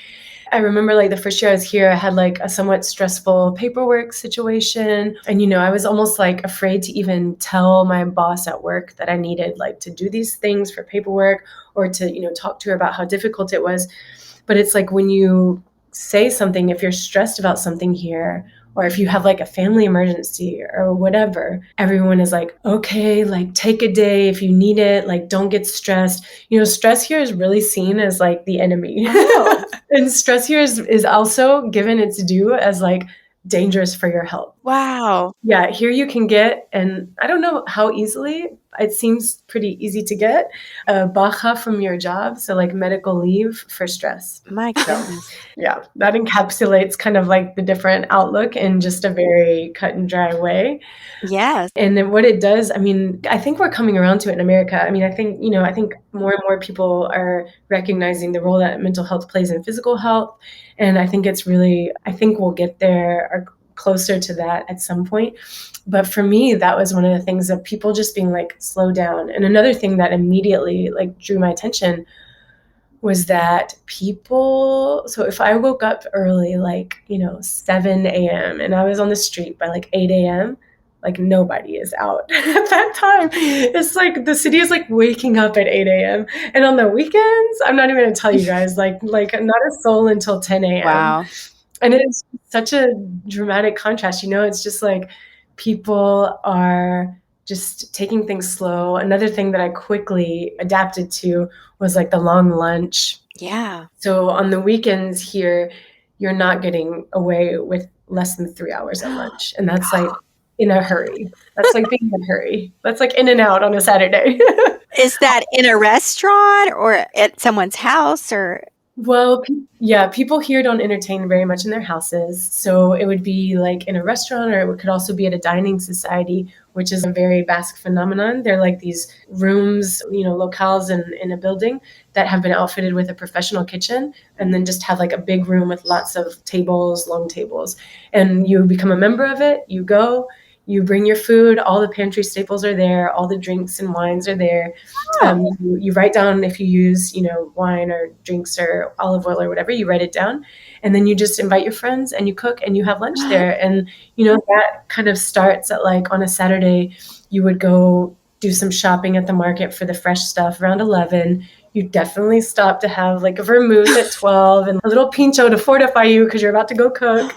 I remember like the first year I was here, I had like a somewhat stressful paperwork situation. And, I was almost like afraid to even tell my boss at work that I needed like to do these things for paperwork or to, talk to her about how difficult it was. But it's like when you say something, if you're stressed about something here or if you have like a family emergency or whatever, everyone is like, okay, like take a day if you need it, like don't get stressed. Stress here is really seen as like the enemy. Oh. And stress here is also given its due as like dangerous for your health. Wow. Yeah, here you can get, and I don't know how easily, it seems pretty easy to get, a baja from your job, so like medical leave for stress. My goodness. Yeah, that encapsulates kind of like the different outlook in just a very cut and dry way. Yes. And then what it does, I mean, I think we're coming around to it in America. I mean, I think more and more people are recognizing the role that mental health plays in physical health. And I think we'll get there or closer to that at some point. But for me, that was one of the things of people just being like, slow down. And another thing that immediately like drew my attention was that so if I woke up early, like, 7 a.m. and I was on the street by like 8 a.m., like nobody is out at that time. It's like the city is like waking up at 8 a.m. And on the weekends, I'm not even going to tell you guys, like not a soul until 10 a.m. Wow. And it's such a dramatic contrast, it's just like people are just taking things slow. Another thing that I quickly adapted to was like the long lunch. Yeah. So on the weekends here, you're not getting away with less than 3 hours at lunch. And that's like in a hurry. That's like being in a hurry. That's like in and out on a Saturday. Is that in a restaurant or at someone's house or? Well, yeah, people here don't entertain very much in their houses. So it would be like in a restaurant, or it could also be at a dining society, which is a very Basque phenomenon. They're like these rooms, locales in a building that have been outfitted with a professional kitchen, and then just have like a big room with lots of tables, long tables. And you become a member of it, you go, you bring your food, all the pantry staples are there, all the drinks and wines are there. You write down if you use, wine or drinks or olive oil or whatever, you write it down. And then you just invite your friends and you cook and you have lunch there. And, that kind of starts at like on a Saturday, you would go do some shopping at the market for the fresh stuff around 11. You definitely stop to have like a vermouth at 12 and a little pincho to fortify you because you're about to go cook.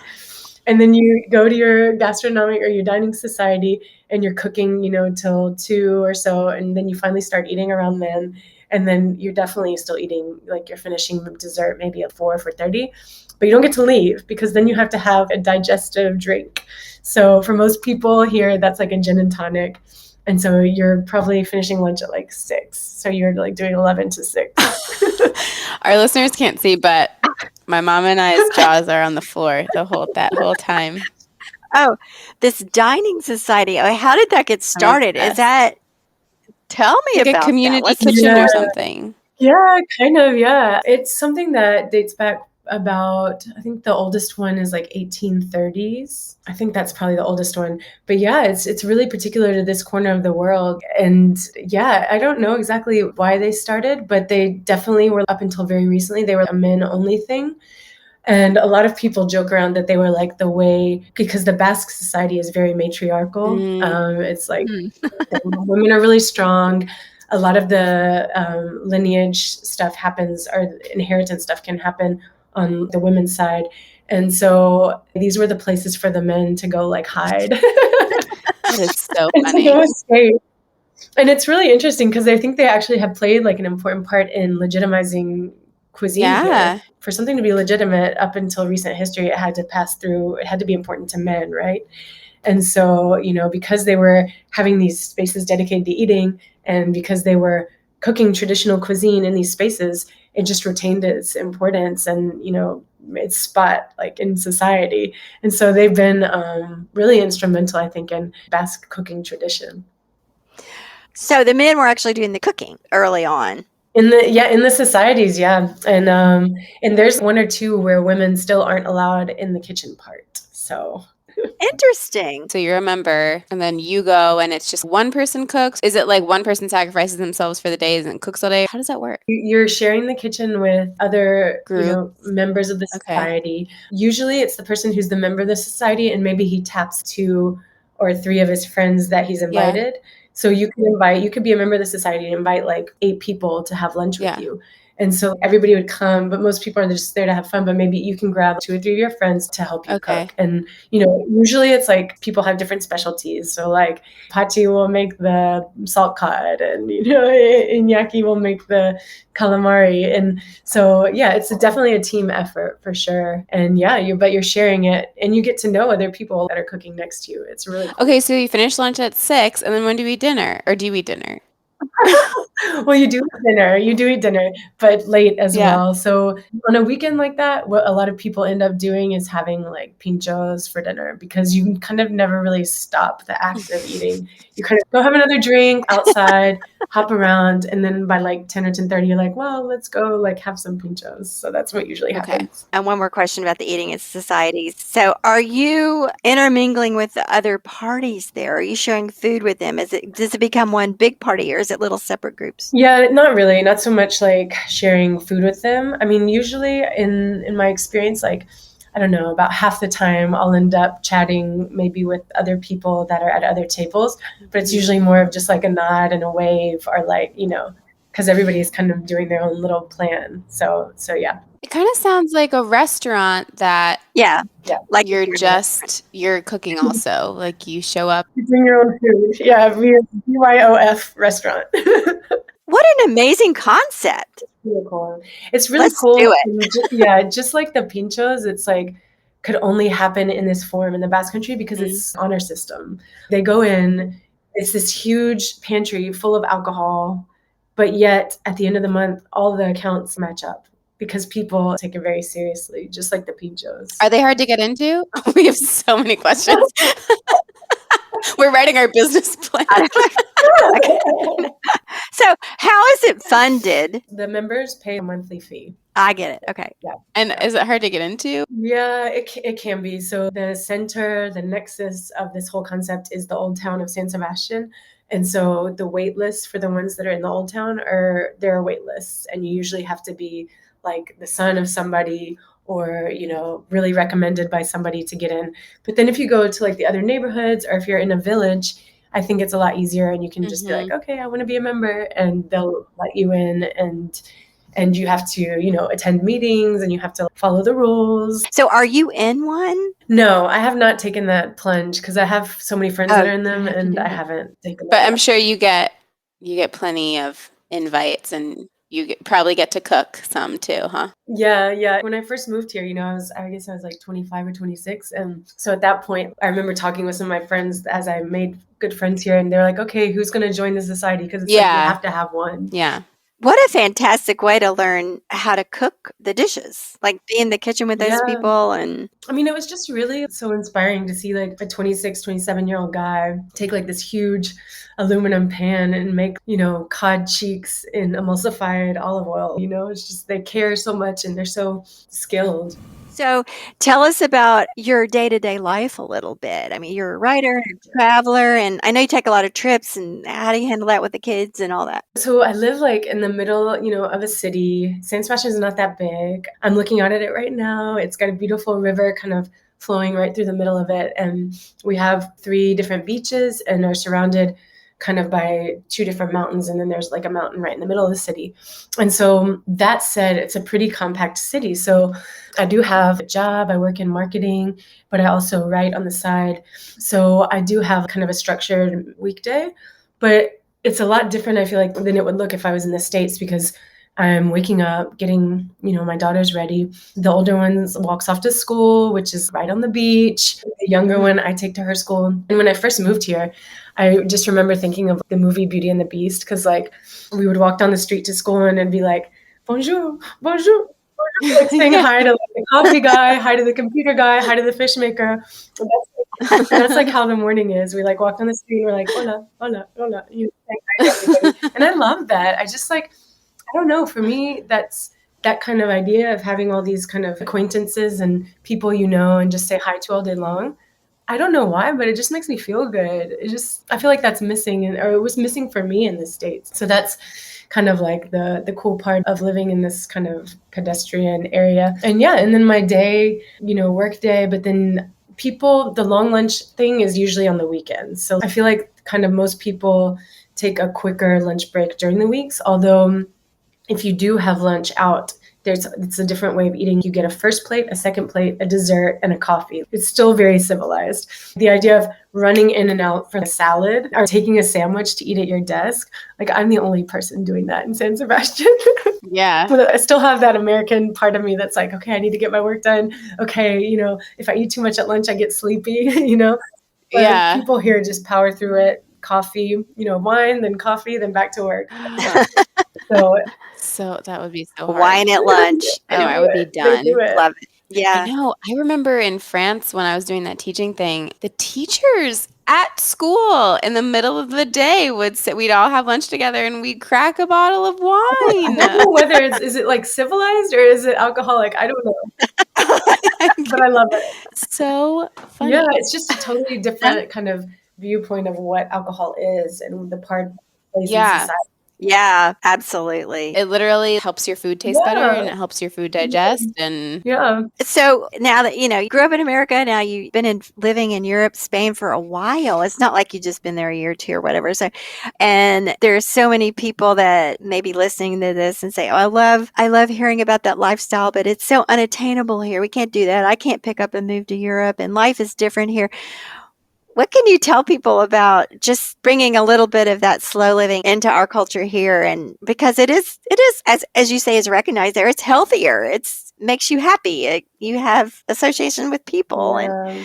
And then you go to your gastronomic or your dining society and you're cooking, till 2 or so. And then you finally start eating around then. And then you're definitely still eating, like you're finishing dessert maybe at 4:30. But you don't get to leave because then you have to have a digestive drink. So for most people here, that's like a gin and tonic. And so you're probably finishing lunch at like 6. So you're like doing 11 to 6. Our listeners can't see, but my mom and I's jaws are on the floor that whole time. Oh, this dining society. Oh, how did that get started? Is that, tell me like about a community that. kitchen or something? Yeah, kind of. Yeah. It's something that dates back about, I think the oldest one is like 1830s. I think that's probably the oldest one. But yeah, it's really particular to this corner of the world. And yeah, I don't know exactly why they started, but they definitely were, up until very recently, they were a men only thing. And a lot of people joke around that they were like the way, because the Basque society is very matriarchal. It's like women are really strong. A lot of the lineage stuff happens, or inheritance stuff can happen on the women's side. And so these were the places for the men to go like hide. That is so funny. To go escape. And it's really interesting because I think they actually have played like an important part in legitimizing cuisine here. For something to be legitimate up until recent history, it had to be important to men, right? And so, because they were having these spaces dedicated to eating, and because they were cooking traditional cuisine in these spaces, it just retained its importance and, its spot like in society. And so they've been really instrumental, I think, in Basque cooking tradition. So the men were actually doing the cooking early on. In the societies, yeah. And there's one or two where women still aren't allowed in the kitchen part. So interesting. So you're a member and then you go and it's just one person cooks. Is it like one person sacrifices themselves for the days and cooks all day? How does that work? You're sharing the kitchen with other members of the society. Okay. Usually it's the person who's the member of the society, and maybe he taps 2 or 3 of his friends that he's invited. Yeah. So you could be a member of the society and invite like 8 people to have lunch with you. And so everybody would come, but most people are just there to have fun. But maybe you can grab 2 or 3 of your friends to help you Okay. cook. And, usually it's like people have different specialties. So like Pachi will make the salt cod and, Iñaki will make the calamari. And so, yeah, it's definitely a team effort for sure. And yeah, but you're sharing it and you get to know other people that are cooking next to you. It's really cool. Okay, so you finish lunch at 6, and then when do we eat dinner? Or do you eat dinner? Well, you do eat dinner, but late as well. So on a weekend like that, what a lot of people end up doing is having like pinchos for dinner because you kind of never really stop the act of eating. You kind of go have another drink outside, hop around, and then by like 10 or 10:30, you're like, well, let's go like have some pinchos. So that's what usually happens. And one more question about the eating in societies. So are you intermingling with the other parties there? Are you sharing food with them? Does it become one big party or is it little separate groups? Yeah, not really. Not so much like sharing food with them. I mean, usually in my experience, like, I don't know, about half the time I'll end up chatting maybe with other people that are at other tables, but it's usually more of just like a nod and a wave or like, because everybody's kind of doing their own little plan. So yeah. It kind of sounds like a restaurant that Like you're cooking also. Like you show up. You bring your own food. Yeah, BYOF restaurant. What an amazing concept. Really cool. It's really Let's cool. do it. Just like the pinchos, it's like could only happen in this form in the Basque Country because it's honor system. They go in, it's this huge pantry full of alcohol, but yet at the end of the month, all the accounts match up because people take it very seriously, just like the pinchos. Are they hard to get into? We have so many questions. We're writing our business plan. So how is it funded? The members pay a monthly fee. I get it. Okay. Yeah. And is it hard to get into? Yeah, it can be. So the center, the nexus of this whole concept is the old town of San Sebastian. And so the wait lists for the ones that are in the old town there are wait lists. And you usually have to be like the son of somebody or, really recommended by somebody to get in. But then if you go to like the other neighborhoods or if you're in a village, I think it's a lot easier and you can just be like, okay, I want to be a member and they'll let you in and you have to, attend meetings and you have to follow the rules. So are you in one? No, I have not taken that plunge because I have so many friends that are in them and I haven't taken that. But I'm sure you get plenty of invites and you probably get to cook some too, huh? Yeah. When I first moved here, I guess I was like 25 or 26. And so at that point, I remember talking with some of my friends as I made good friends here. And they're like, okay, who's going to join the society? Because it's like you have to have one. Yeah. What a fantastic way to learn how to cook the dishes, like be in the kitchen with those people. And I mean, it was just really so inspiring to see like a 26, 27-year-old guy take like this huge aluminum pan and make, cod cheeks in emulsified olive oil. It's just they care so much and they're so skilled. So tell us about your day-to-day life a little bit. I mean, you're a writer and a traveler, and I know you take a lot of trips, and how do you handle that with the kids and all that? So I live like in the middle, of a city. San Sebastian is not that big. I'm looking out at it right now. It's got a beautiful river kind of flowing right through the middle of it. And we have 3 different beaches and are surrounded kind of by 2 different mountains. And then there's like a mountain right in the middle of the city. And so that said, it's a pretty compact city. So I do have a job. I work in marketing, but I also write on the side. So I do have kind of a structured weekday, but it's a lot different, I feel like, than it would look if I was in the States because I'm waking up, getting, my daughters ready. The older one walks off to school, which is right on the beach. The younger one I take to her school. And when I first moved here, I just remember thinking of the movie Beauty and the Beast because like we would walk down the street to school and it'd be like, bonjour, bonjour. Like saying hi to like, the coffee guy, hi to the computer guy, hi to the fish maker. That's like how the morning is. We like walk down the street and we're like, hola, hola, hola. You say hi to everybody. And I love that. I just like, I don't know. For me, that's that kind of idea of having all these kind of acquaintances and people and just say hi to all day long. I don't know why, but it just makes me feel good. I feel like that's missing, or it was missing for me in the States. So that's kind of like the cool part of living in this kind of pedestrian area. And then my day, work day, but then the long lunch thing is usually on the weekends. So I feel like kind of most people take a quicker lunch break during the weeks, although if you do have lunch out, it's a different way of eating. You get a first plate, a second plate, a dessert, and a coffee. It's still very civilized. The idea of running in and out for a salad or taking a sandwich to eat at your desk, like I'm the only person doing that in San Sebastian. Yeah. But I still have that American part of me that's like, okay, I need to get my work done. Okay, if I eat too much at lunch, I get sleepy, But Yeah. people here just power through it. Coffee, wine, then coffee, then back to work. So that would be so hard. Wine at lunch. I know, they I do would be it. They done. do it. Love it. I Yeah. know. I remember in France when I was doing that teaching thing, the teachers at school in the middle of the day would sit, we'd all have lunch together and we'd crack a bottle of I wine. don't know whether is it like civilized or is it alcoholic? I don't know, but I love it. So funny. Yeah, it's just a totally different kind of viewpoint of what alcohol is and the part it plays in Yeah. society. Yeah, absolutely. It literally helps your food taste better and Yeah. it helps your food digest. And Yeah. So now that you grew up in America, now you've been living in Europe, Spain for a while. It's not like you've just been there a year or two or whatever. So, and there's so many people that may be listening to this and say, "Oh, I love hearing about that lifestyle, but it's so unattainable here. We can't do that. I can't pick up and move to Europe, and life is different here." What can you tell people about just bringing a little bit of that slow living into our culture here? And because it is as you say, is recognized there. It's healthier. It's makes you happy. You have association with people, and Yeah.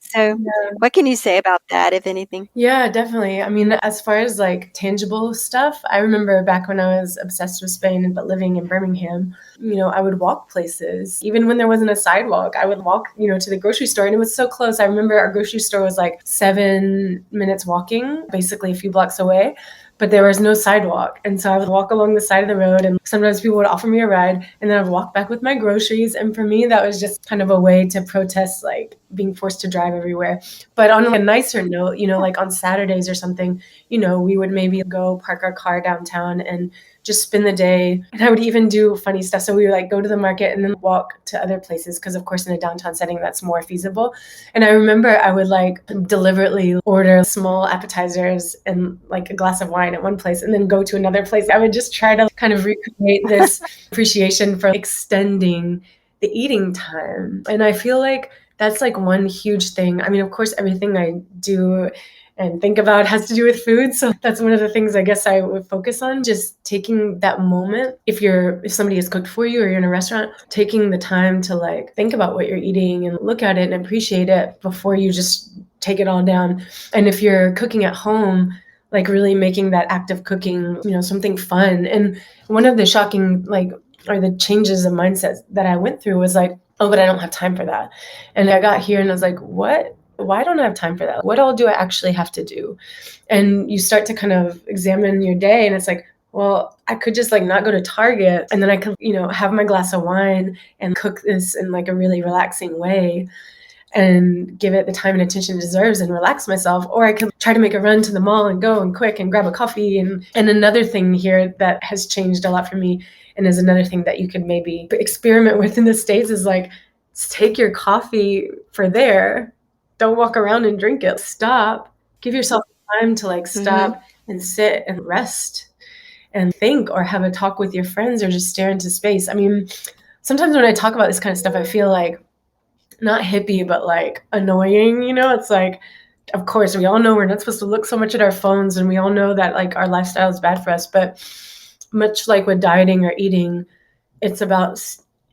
so what can you say about that, if anything? Yeah, definitely. I mean, as far as like tangible stuff, I remember back when I was obsessed with Spain but living in Birmingham, I would walk places. Even when there wasn't a sidewalk, I would walk, to the grocery store and it was so close. I remember our grocery store was like 7 minutes walking, basically a few blocks away. But there was no sidewalk. And so I would walk along the side of the road and sometimes people would offer me a ride and then I'd walk back with my groceries. And for me, that was just kind of a way to protest like being forced to drive everywhere. But on a nicer note, like on Saturdays or something, we would maybe go park our car downtown and just spend the day. And I would even do funny stuff. So we would like go to the market and then walk to other places because of course in a downtown setting that's more feasible. And I remember I would like deliberately order small appetizers and like a glass of wine at one place and then go to another place. I would just try to kind of recreate this appreciation for extending the eating time. And I feel like that's like one huge thing. I mean, of course, everything I do and think about has to do with food. So that's one of the things I guess I would focus on, just taking that moment. If somebody has cooked for you or you're in a restaurant, taking the time to like think about what you're eating and look at it and appreciate it before you just take it all down. And if you're cooking at home, like really making that act of cooking, something fun. And one of the shocking, or the changes of mindset that I went through was like, oh, but I don't have time for that. And I got here and I was like, what? Why don't I have time for that? What all do I actually have to do? And you start to kind of examine your day and it's like, well, I could just like not go to Target and then I could, have my glass of wine and cook this in like a really relaxing way and give it the time and attention it deserves and relax myself. Or I could try to make a run to the mall and go and quick and grab a coffee. And another thing here that has changed a lot for me and is another thing that you could maybe experiment with in the States is like, take your coffee for there. Don't walk around and drink it. Stop. Give yourself time to like stop and sit and rest and think or have a talk with your friends or just stare into space. I mean, sometimes when I talk about this kind of stuff, I feel like not hippie, but like annoying, it's like, of course, we all know we're not supposed to look so much at our phones and we all know that like our lifestyle is bad for us. But much like with dieting or eating, it's about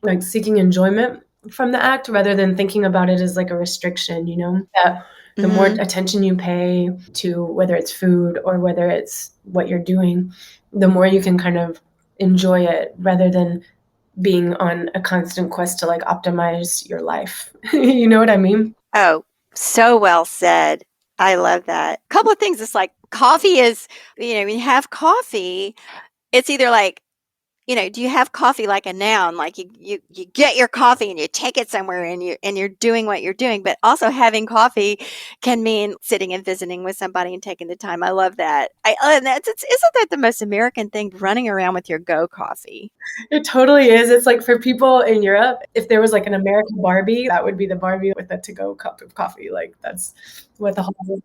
like seeking enjoyment from the act rather than thinking about it as like a restriction, that the more attention you pay to whether it's food or whether it's what you're doing, the more you can kind of enjoy it rather than being on a constant quest to like optimize your life. You know what I mean? Oh, so well said. I love that. A couple of things. It's like coffee is, when you have coffee, it's either like, do you have coffee like a noun? Like you get your coffee and you take it somewhere and you're doing what you're doing. But also having coffee can mean sitting and visiting with somebody and taking the time. I love that. And isn't that the most American thing, running around with your Go coffee? It totally is. It's like for people in Europe, if there was like an American Barbie, that would be the Barbie with a to-go cup of coffee. Like that's what the whole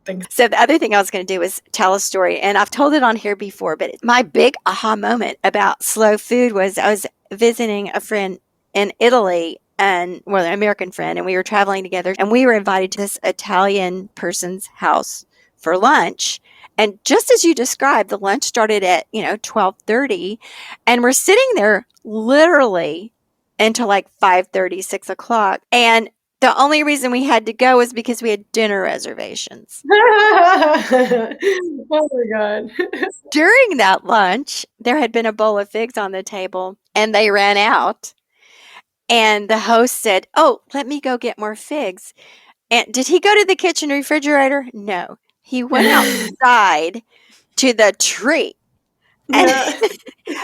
Thanks. So the other thing I was going to do was tell a story, and I've told it on here before, but my big aha moment about slow food was I was visiting a friend in Italy, and well, an American friend, and we were traveling together, and we were invited to this Italian person's house for lunch. And just as you described, the lunch started at 12:30, and we're sitting there literally until like 5:30, 6 o'clock, and the only reason we had to go was because we had dinner reservations. Oh my God. During that lunch, there had been a bowl of figs on the table and they ran out. And the host said, "Oh, let me go get more figs." And did he go to the kitchen refrigerator? No. He went outside to the tree and, Yeah.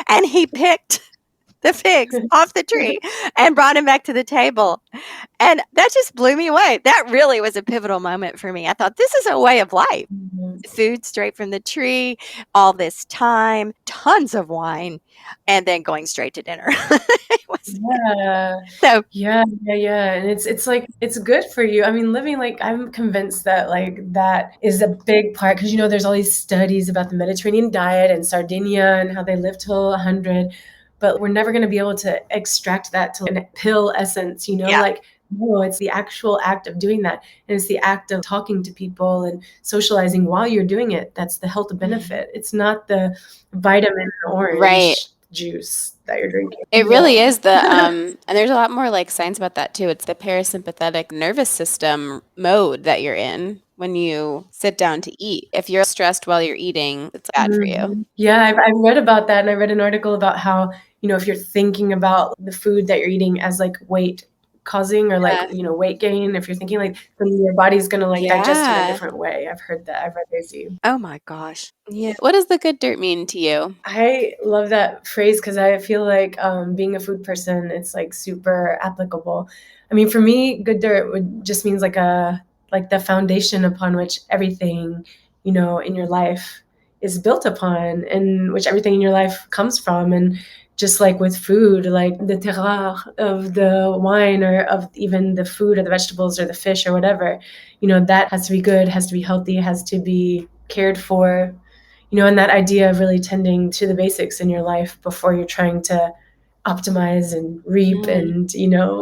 and he picked the figs off the tree and brought them back to the table. And that just blew me away. That really was a pivotal moment for me. I thought, this is a way of life. Food straight from the tree, all this time, tons of wine, and then going straight to dinner. Yeah. So Yeah. And it's like it's good for you. I mean, living like I'm convinced that like that is a big part because there's all these studies about the Mediterranean diet and Sardinia and how they live till 100, but we're never going to be able to extract that to a pill essence, Yeah. like no, it's the actual act of doing that. And it's the act of talking to people and socializing while you're doing it. That's the health benefit. It's not the vitamin orange Right. juice that you're drinking. It really is the and there's a lot more like science about that too. It's the parasympathetic nervous system mode that you're in when you sit down to eat. If you're stressed while you're eating, it's bad for you. Yeah, I've read about that, and I read an article about how, if you're thinking about the food that you're eating as like weight causing or like, weight gain, if you're thinking like, then your body's gonna like digest it in a different way. I've heard that. I've read this. Oh my gosh. Yeah. What does the good dirt mean to you? I love that phrase because I feel like being a food person, it's like super applicable. I mean, for me, good dirt just means like the foundation upon which everything, in your life is built upon and which everything in your life comes from. And just like with food, like the terroir of the wine or of even the food or the vegetables or the fish or whatever, that has to be good, has to be healthy, has to be cared for. And that idea of really tending to the basics in your life before you're trying to optimize and reap and,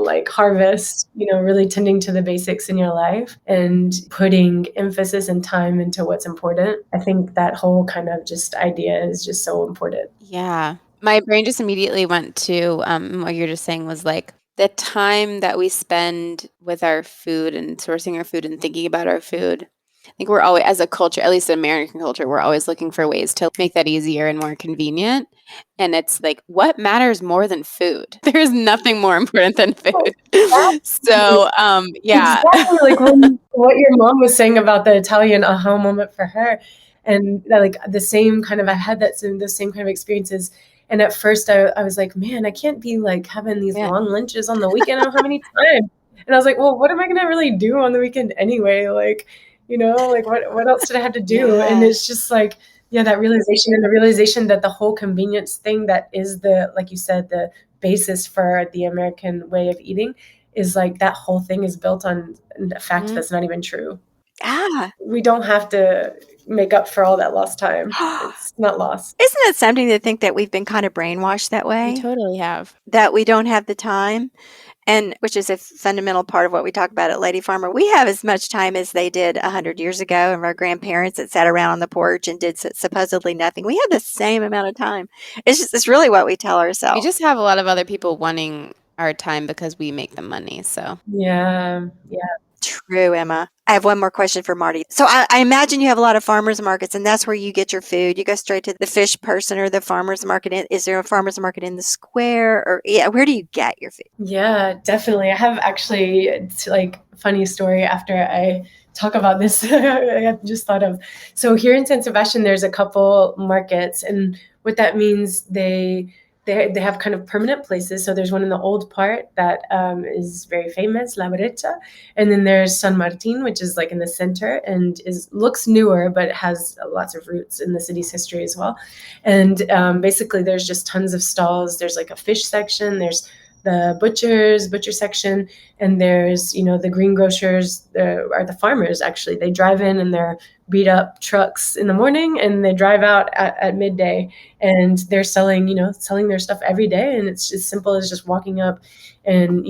like harvest, really tending to the basics in your life and putting emphasis and time into what's important. I think that whole kind of just idea is just so important. Yeah. My brain just immediately went to what you're just saying was like the time that we spend with our food and sourcing our food and thinking about our food. I think we're always, as a culture, at least in American culture, we're always looking for ways to make that easier and more convenient. And it's like, what matters more than food? There's nothing more important than food. So, yeah. Exactly, like what your mom was saying about the Italian aha moment for her. And like the same kind of, I had those same kind of experiences. And at first I was like, man, I can't be like having these long lunches on the weekend. I don't have any time. And I was like, well, what am I going to really do on the weekend anyway? Like, like what else did I have to do? And it's just like, that realization and the realization that the whole convenience thing that is like you said, the basis for the American way of eating is like that whole thing is built on a fact that's not even true. We don't have to make up for all that lost time. It's not lost. Isn't it something to think that we've been kind of brainwashed that way? We totally have. That we don't have the time, and which is a fundamental part of what we talk about at Lady Farmer. We have as much time as they did 100 years ago, and our grandparents that sat around on the porch and did supposedly nothing. We have the same amount of time. It's really what we tell ourselves. We just have a lot of other people wanting our time because we make them money. So yeah. True, Emma. I have one more question for Marti. So I imagine you have a lot of farmers markets, and that's where you get your food. You go straight to the fish person or the farmers market. Is there a farmers market in the square, or where do you get your food? Yeah, definitely. I have actually, it's like funny story after I talk about this. I just thought of, so here in San Sebastian, there's a couple markets, and what that means, they have kind of permanent places. So there's one in the old part that is very famous, La Brecha. And then there's San Martin, which is like in the center and looks newer, but has lots of roots in the city's history as well. And basically there's just tons of stalls. There's like a fish section. There's the butcher section, and there's, the greengrocers, are the farmers actually. They drive in and they're beat up trucks in the morning and they drive out at midday, and they're selling their stuff every day. And it's as simple as just walking up and,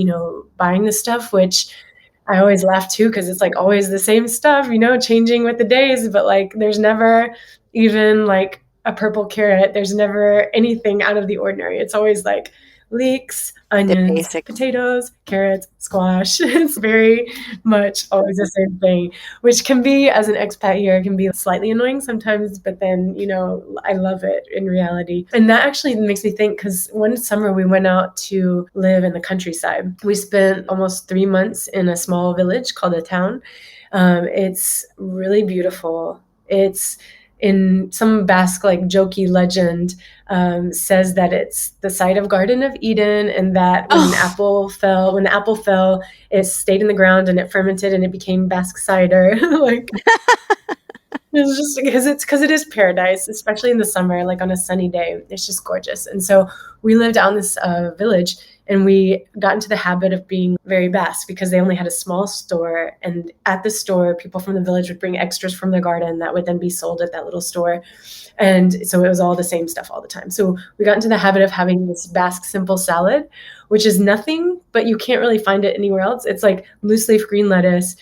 buying the stuff, which I always laugh too, because it's like always the same stuff, changing with the days, but like there's never even like a purple carrot. There's never anything out of the ordinary. It's always like leeks, onions, basics. potatoes, carrots, squash. It's very much always the same thing, which can be, as an expat here, can be slightly annoying sometimes, but then, I love it in reality. And that actually makes me think, because one summer we went out to live in the countryside. We spent almost 3 months in a small village called a town. It's really beautiful. It's in some Basque like jokey legend, says that it's the site of Garden of Eden, and that when the apple fell, it stayed in the ground and it fermented and it became Basque cider. Like it's just because it is paradise, especially in the summer, like on a sunny day. It's just gorgeous. And so we lived out in this village, and we got into the habit of being very Basque because they only had a small store. And at the store, people from the village would bring extras from their garden that would then be sold at that little store. And so it was all the same stuff all the time. So we got into the habit of having this Basque simple salad, which is nothing, but you can't really find it anywhere else. It's like loose leaf green lettuce,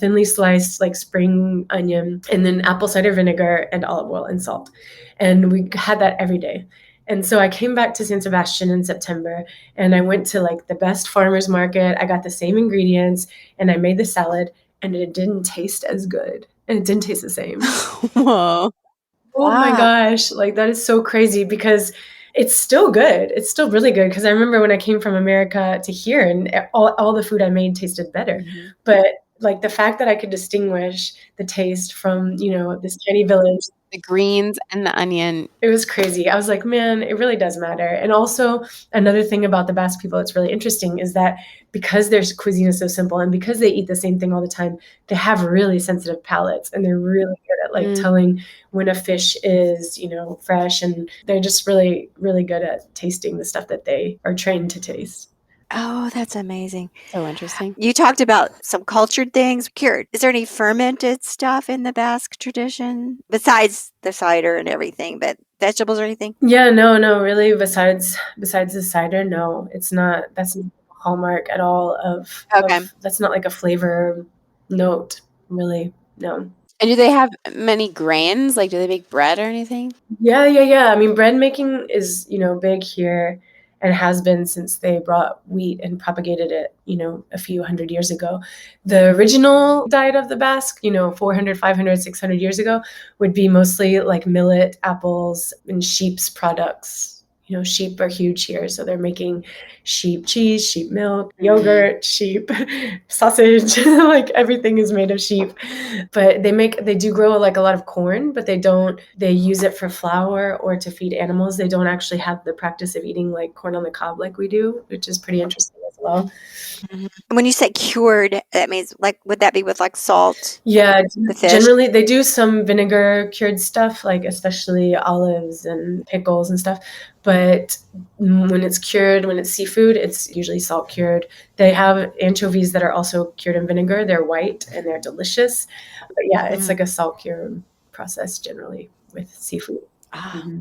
thinly sliced like spring onion, and then apple cider vinegar and olive oil and salt. And we had that every day. And so I came back to San Sebastian in September, and I went to like the best farmer's market. I got the same ingredients and I made the salad, and it didn't taste as good. And it didn't taste the same. Whoa. Oh my gosh, like that is so crazy, because it's still good. It's still really good, because I remember when I came from America to here, and all the food I made tasted better. Mm-hmm. But like the fact that I could distinguish the taste from, this tiny village, The greens and the onion. it was crazy. I was like, man, it really does matter. And also another thing about the Basque people that's really interesting is that because their cuisine is so simple and because they eat the same thing all the time, they have really sensitive palates, and they're really good at like telling when a fish is, fresh, and they're just really, really good at tasting the stuff that they are trained to taste. Oh, that's amazing. So interesting. You talked about some cultured things. Cured. Is there any fermented stuff in the Basque tradition besides the cider and everything, but vegetables or anything? Yeah, no, really. Besides the cider, no, it's not. That's not a hallmark at all of. Okay. That's not like a flavor note, really. No. And do they have many grains? Like, do they make bread or anything? Yeah. I mean, bread making is, big here, and has been since they brought wheat and propagated it, a few hundred years ago. The original diet of the Basque, 400, 500, 600 years ago, would be mostly like millet, apples, and sheep's products. Sheep are huge here, so they're making sheep cheese, sheep milk, yogurt, sheep sausage, like everything is made of sheep. But they do grow like a lot of corn, but they use it for flour or to feed animals. They don't actually have the practice of eating like corn on the cob like we do, which is pretty interesting as well. When you say cured, that means like, would that be with like salt? Yeah, The fish? generally they do some vinegar cured stuff, like especially olives and pickles and stuff. But when it's seafood, it's usually salt cured. They have anchovies that are also cured in vinegar. They're white and they're delicious. But yeah, it's like a salt cure process generally with seafood.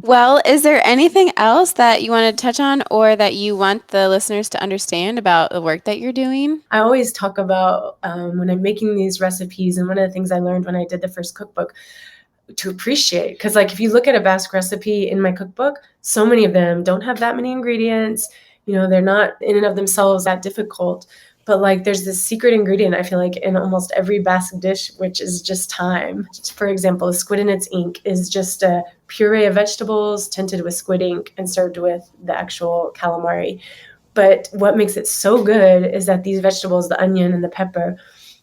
Well, is there anything else that you want to touch on or that you want the listeners to understand about the work that you're doing? I always talk about when I'm making these recipes, and one of the things I learned when I did the first cookbook, to appreciate, because like if you look at a Basque recipe in my cookbook, so many of them don't have that many ingredients. They're not in and of themselves that difficult. But like there's this secret ingredient, I feel like, in almost every Basque dish, which is just thyme. For example, a squid in its ink is just a puree of vegetables tinted with squid ink and served with the actual calamari. But what makes it so good is that these vegetables, the onion and the pepper,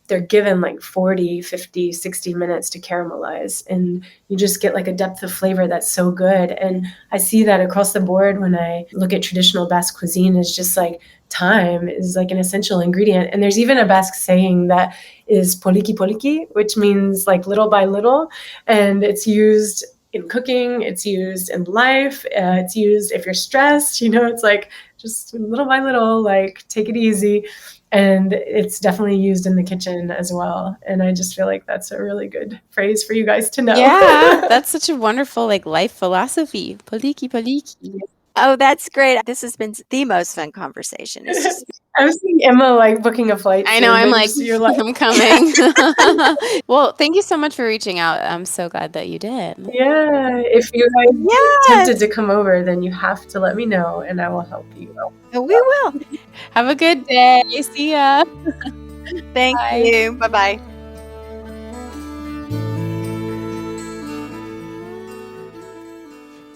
they're given like 40, 50, 60 minutes to caramelize. And you just get like a depth of flavor that's so good. And I see that across the board when I look at traditional Basque cuisine. Is just like thyme is like an essential ingredient. And there's even a Basque saying that is poliki poliki, which means like little by little. And it's used in cooking, it's used in life, it's used if you're stressed, it's like just little by little, like take it easy. And it's definitely used in the kitchen as well. And I just feel like that's a really good phrase for you guys to know. Yeah, that's such a wonderful like life philosophy. Paliki paliki. Oh, that's great. This has been the most fun conversation. It's just I'm seeing Emma like booking a flight. I know, soon, I'm and like, you're like, I'm coming. Well, thank you so much for reaching out. I'm so glad that you did. yeah, if you guys Yes. tempted to come over, then you have to let me know and I will help you. we will. Have a good day. See ya. Thank Bye. you. Bye-bye.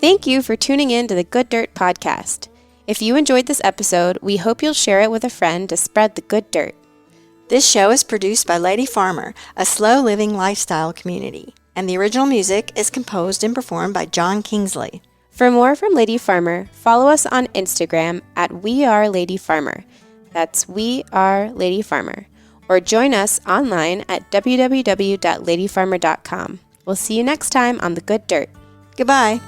Thank you for tuning in to the Good Dirt podcast. If you enjoyed this episode, we hope you'll share it with a friend to spread the good dirt. This show is produced by Lady Farmer, a slow living lifestyle community, and the original music is composed and performed by John Kingsley. For more from Lady Farmer, follow us on Instagram at weareladyfarmer. That's We Are Lady Farmer. Or join us online at www.ladyfarmer.com. We'll see you next time on The Good Dirt. Goodbye.